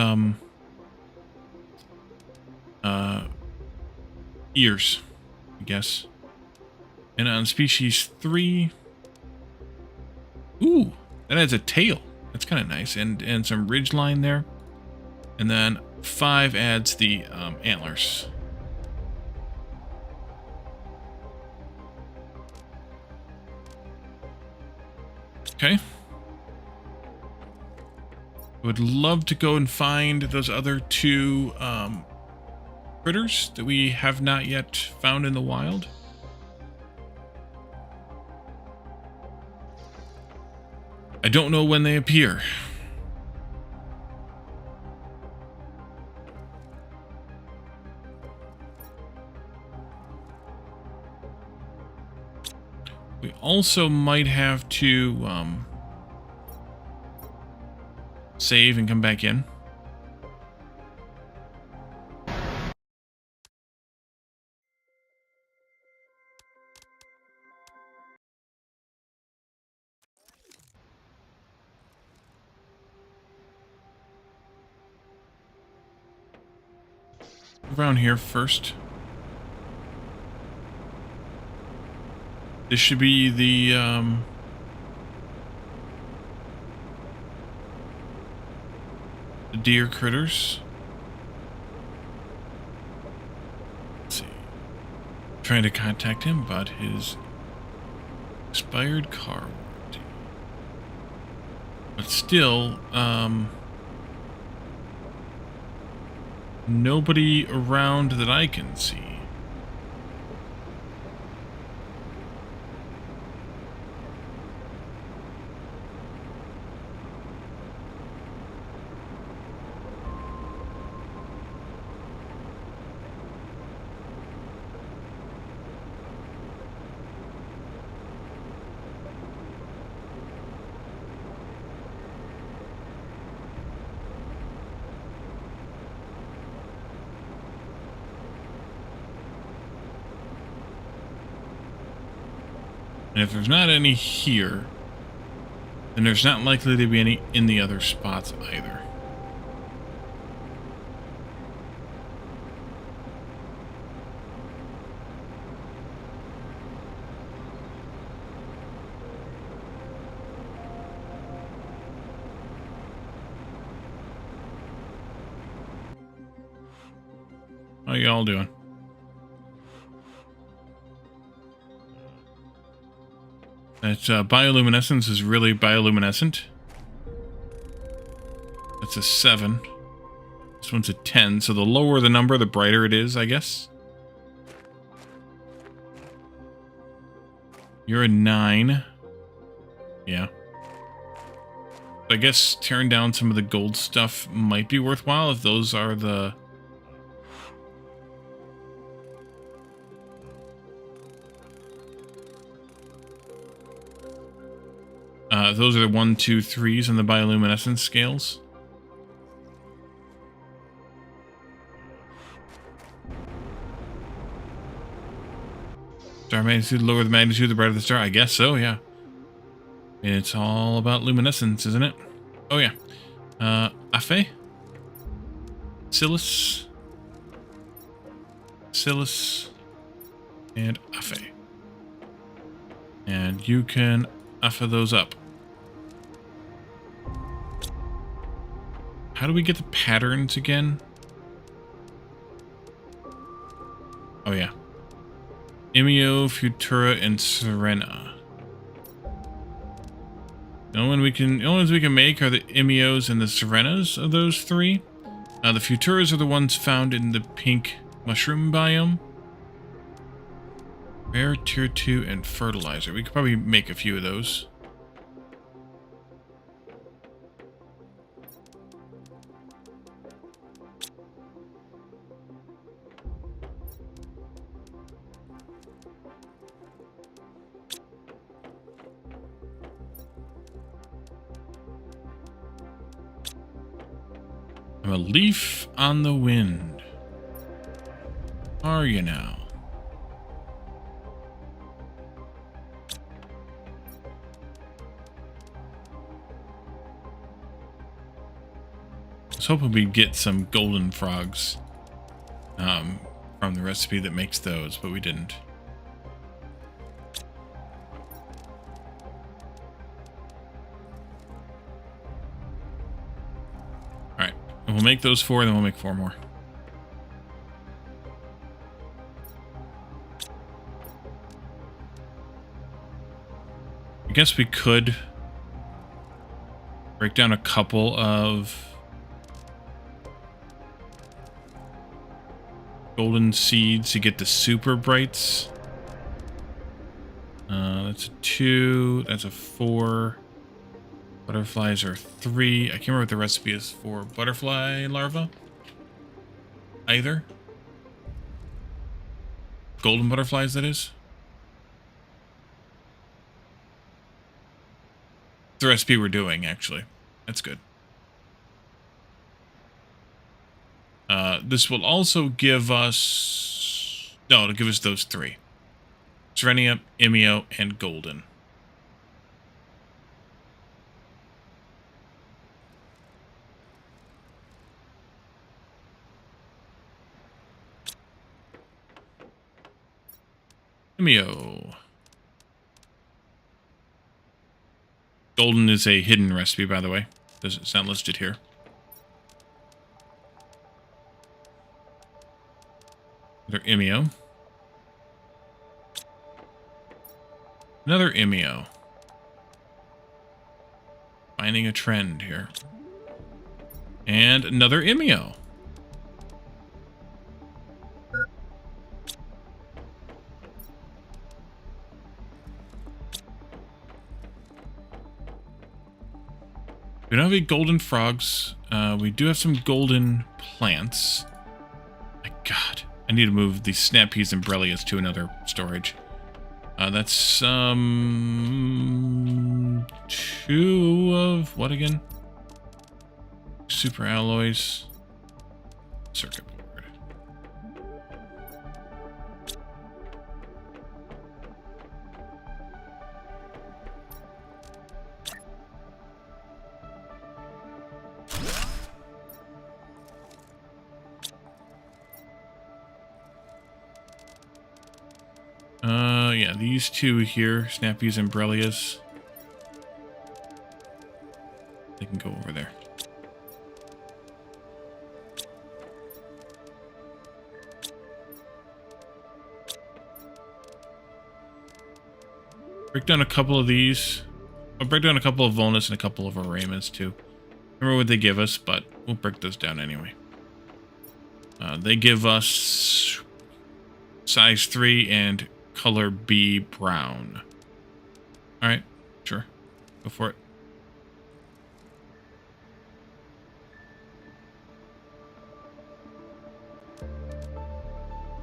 ears, I guess. And on species 3, ooh, that adds a tail. That's kind of nice, and some ridge line there. And then 5 adds the antlers. Okay. Would love to go and find those other 2 critters that we have not yet found in the wild. I don't know when they appear. We also might have to save and come back in. Around here first. This should be the deer critters. Let's see. Trying to contact him, but his expired car warranty. But still, nobody around that I can see. And if there's not any here, then there's not likely to be any in the other spots either. How y'all doing? That bioluminescence is really bioluminescent. That's a 7. This one's a 10, so the lower the number, the brighter it is, I guess. You're a 9. Yeah. I guess tearing down some of the gold stuff might be worthwhile if those are the... those are the 1, 2, 3s on the bioluminescence scales. Star magnitude, the lower the magnitude, the brighter the star. I guess so, yeah. It's all about luminescence, isn't it? Oh, yeah. Afe? Silas? Silas? And Afe. And you can Afe those up. How do we get the patterns again? Oh, yeah. Imio, Futura, and Serena. The only ones we can make are the Imios and the Serenas of those three. The Futuras are the ones found in the pink mushroom biome. Rare, tier 2, and fertilizer. We could probably make a few of those. I'm a leaf on the wind. Are you now? I was hoping we'd get some golden frogs from the recipe that makes those, but we didn't. Alright, we'll make those 4, then we'll make 4 more. I guess we could break down a couple of golden seeds to get the super brights. That's a 2. That's a 4. Butterflies are 3. I can't remember what the recipe is for butterfly larva. Either. Golden butterflies, that is. The recipe we're doing, actually. That's good. This will also give us... No, it'll give us those 3. Serenia, Imeo, and Golden. Imeo. Golden is a hidden recipe, by the way. It's not listed here. Another Imeo. Another Imeo. Finding a trend here. And another Imeo. We don't have any golden frogs. We do have some golden plants. My God. I need to move these snap peas and brellias to another storage. That's 2 of what again? Super alloys. Circuit board. Yeah, these 2 here, snappies and brellias. They can go over there. Break down a couple of these. I'll break down a couple of Volnus and a couple of Aramas too. Remember what they give us, but we'll break those down anyway. They give us size 3 and color B brown. Alright, sure. Go for it.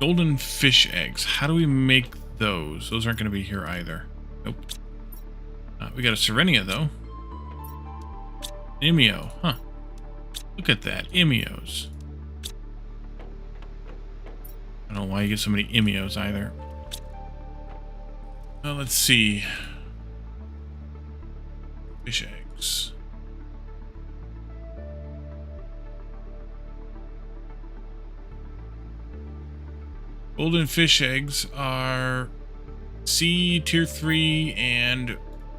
Golden fish eggs. How do we make those? Those aren't going to be here either. Nope. We got a Serenia, though. Imeo. Huh. Look at that. Imeos. I don't know why you get so many Imeos either. Let's see. Fish eggs. Golden fish eggs are C, tier 3, and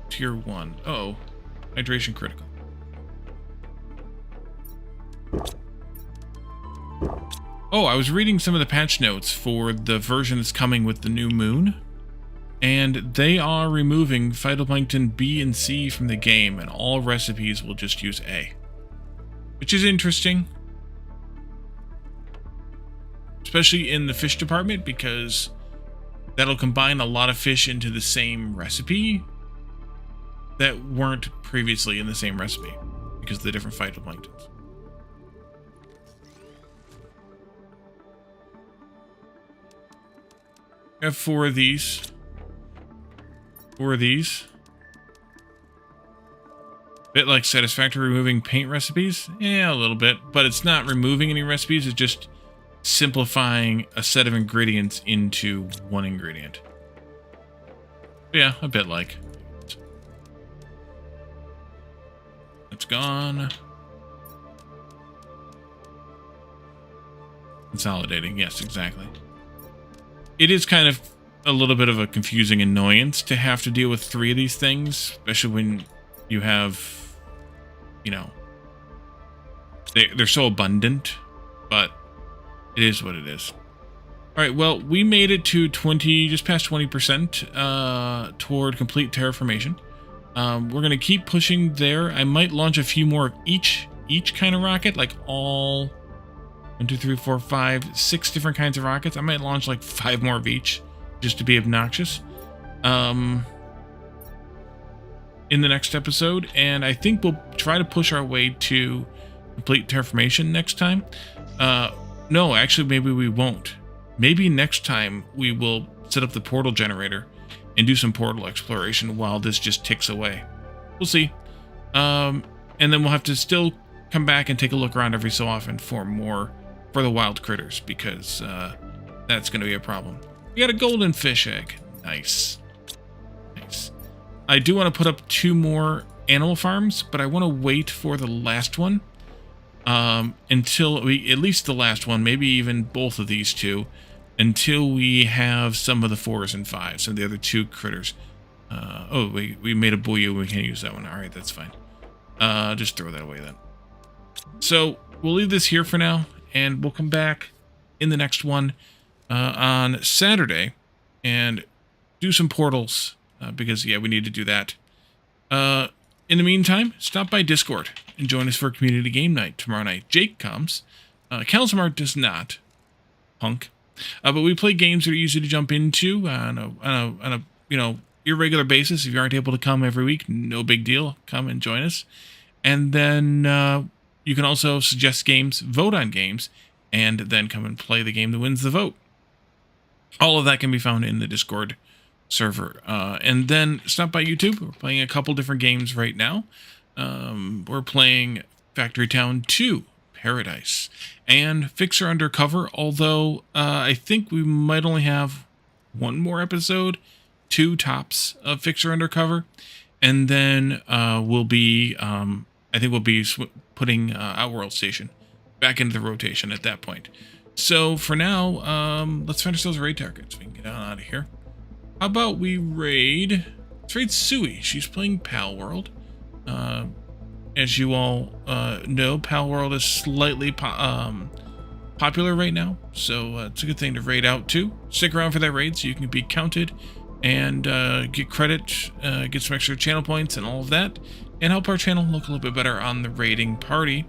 tier 1. Uh-oh. Hydration critical. Oh, I was reading some of the patch notes for the version that's coming with the new moon. And they are removing phytoplankton B and C from the game, and all recipes will just use A. Which is interesting. Especially in the fish department, because that'll combine a lot of fish into the same recipe that weren't previously in the same recipe, because of the different phytoplanktons. I have 4 of these. 4 of these. Bit like Satisfactory removing paint recipes? Yeah, a little bit. But it's not removing any recipes, it's just simplifying a set of ingredients into one ingredient. Yeah, a bit like. It's gone. Consolidating, yes, exactly. It is kind of a little bit of a confusing annoyance to have to deal with 3 of these things, especially when you have, you know, they're so abundant, but it is what it is. All right, well, we made it to 20, just past 20% toward complete terraformation. We're going to keep pushing there. I might launch a few more each kind of rocket, like all 1, 2, 3, 4, 5, 6 different kinds of rockets. I might launch like 5 more of each just to be obnoxious. in the next episode, and I think we'll try to push our way to complete terraformation next time. No, actually, maybe we won't. Maybe next time we will set up the portal generator and do some portal exploration while this just ticks away. We'll see. And then we'll have to still come back and take a look around every so often for the wild critters, because that's going to be a problem. We got a golden fish egg. Nice. Nice. I do want to put up 2 more animal farms, but I want to wait for the last one until we, at least the last one, maybe even both of these 2, until we have some of the 4s and 5s, some of the other 2 critters. Oh, we made a buoy. We can't use that one. All right, that's fine. Just throw that away then. So we'll leave this here for now, and we'll come back in the next one on Saturday and do some portals, because, yeah, we need to do that. In the meantime, stop by Discord and join us for community game night tomorrow night. Jake comes. Kalsmar does not. Punk. But we play games that are easy to jump into on a irregular basis. If you aren't able to come every week, no big deal. Come and join us. And then you can also suggest games, vote on games, and then come and play the game that wins the vote. All of that can be found in the Discord server. And then stop by YouTube. We're playing a couple different games right now. We're playing Factory Town 2, Paradise, and Fixer Undercover, although I think we might only have 1 more episode, 2 tops of Fixer Undercover, and then we'll be, I think we'll be putting Outworld Station back into the rotation at that point. So for now, let's find ourselves a raid target so we can get on out of here. How about we raid? Let's raid Sui. She's playing Pal World. As you all know, Pal World is slightly popular right now, so it's a good thing to raid out too. Stick around for that raid so you can be counted and get credit, get some extra channel points and all of that, and help our channel look a little bit better on the raiding party.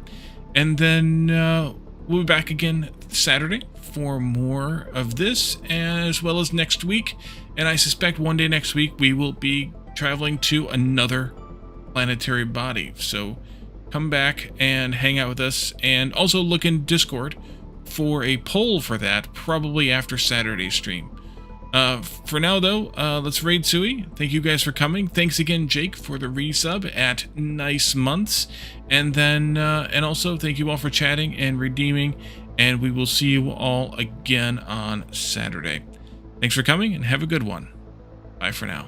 And then we'll be back again Saturday for more of this, as well as next week. And I suspect one day next week we will be traveling to another planetary body. So come back and hang out with us, and also look in Discord for a poll for that, probably after Saturday's stream. For now, though, let's raid Sui. Thank you guys for coming. Thanks again, Jake, for the resub at Nice Months. And then, and also thank you all for chatting and redeeming. And we will see you all again on Saturday. Thanks for coming, and have a good one. Bye for now.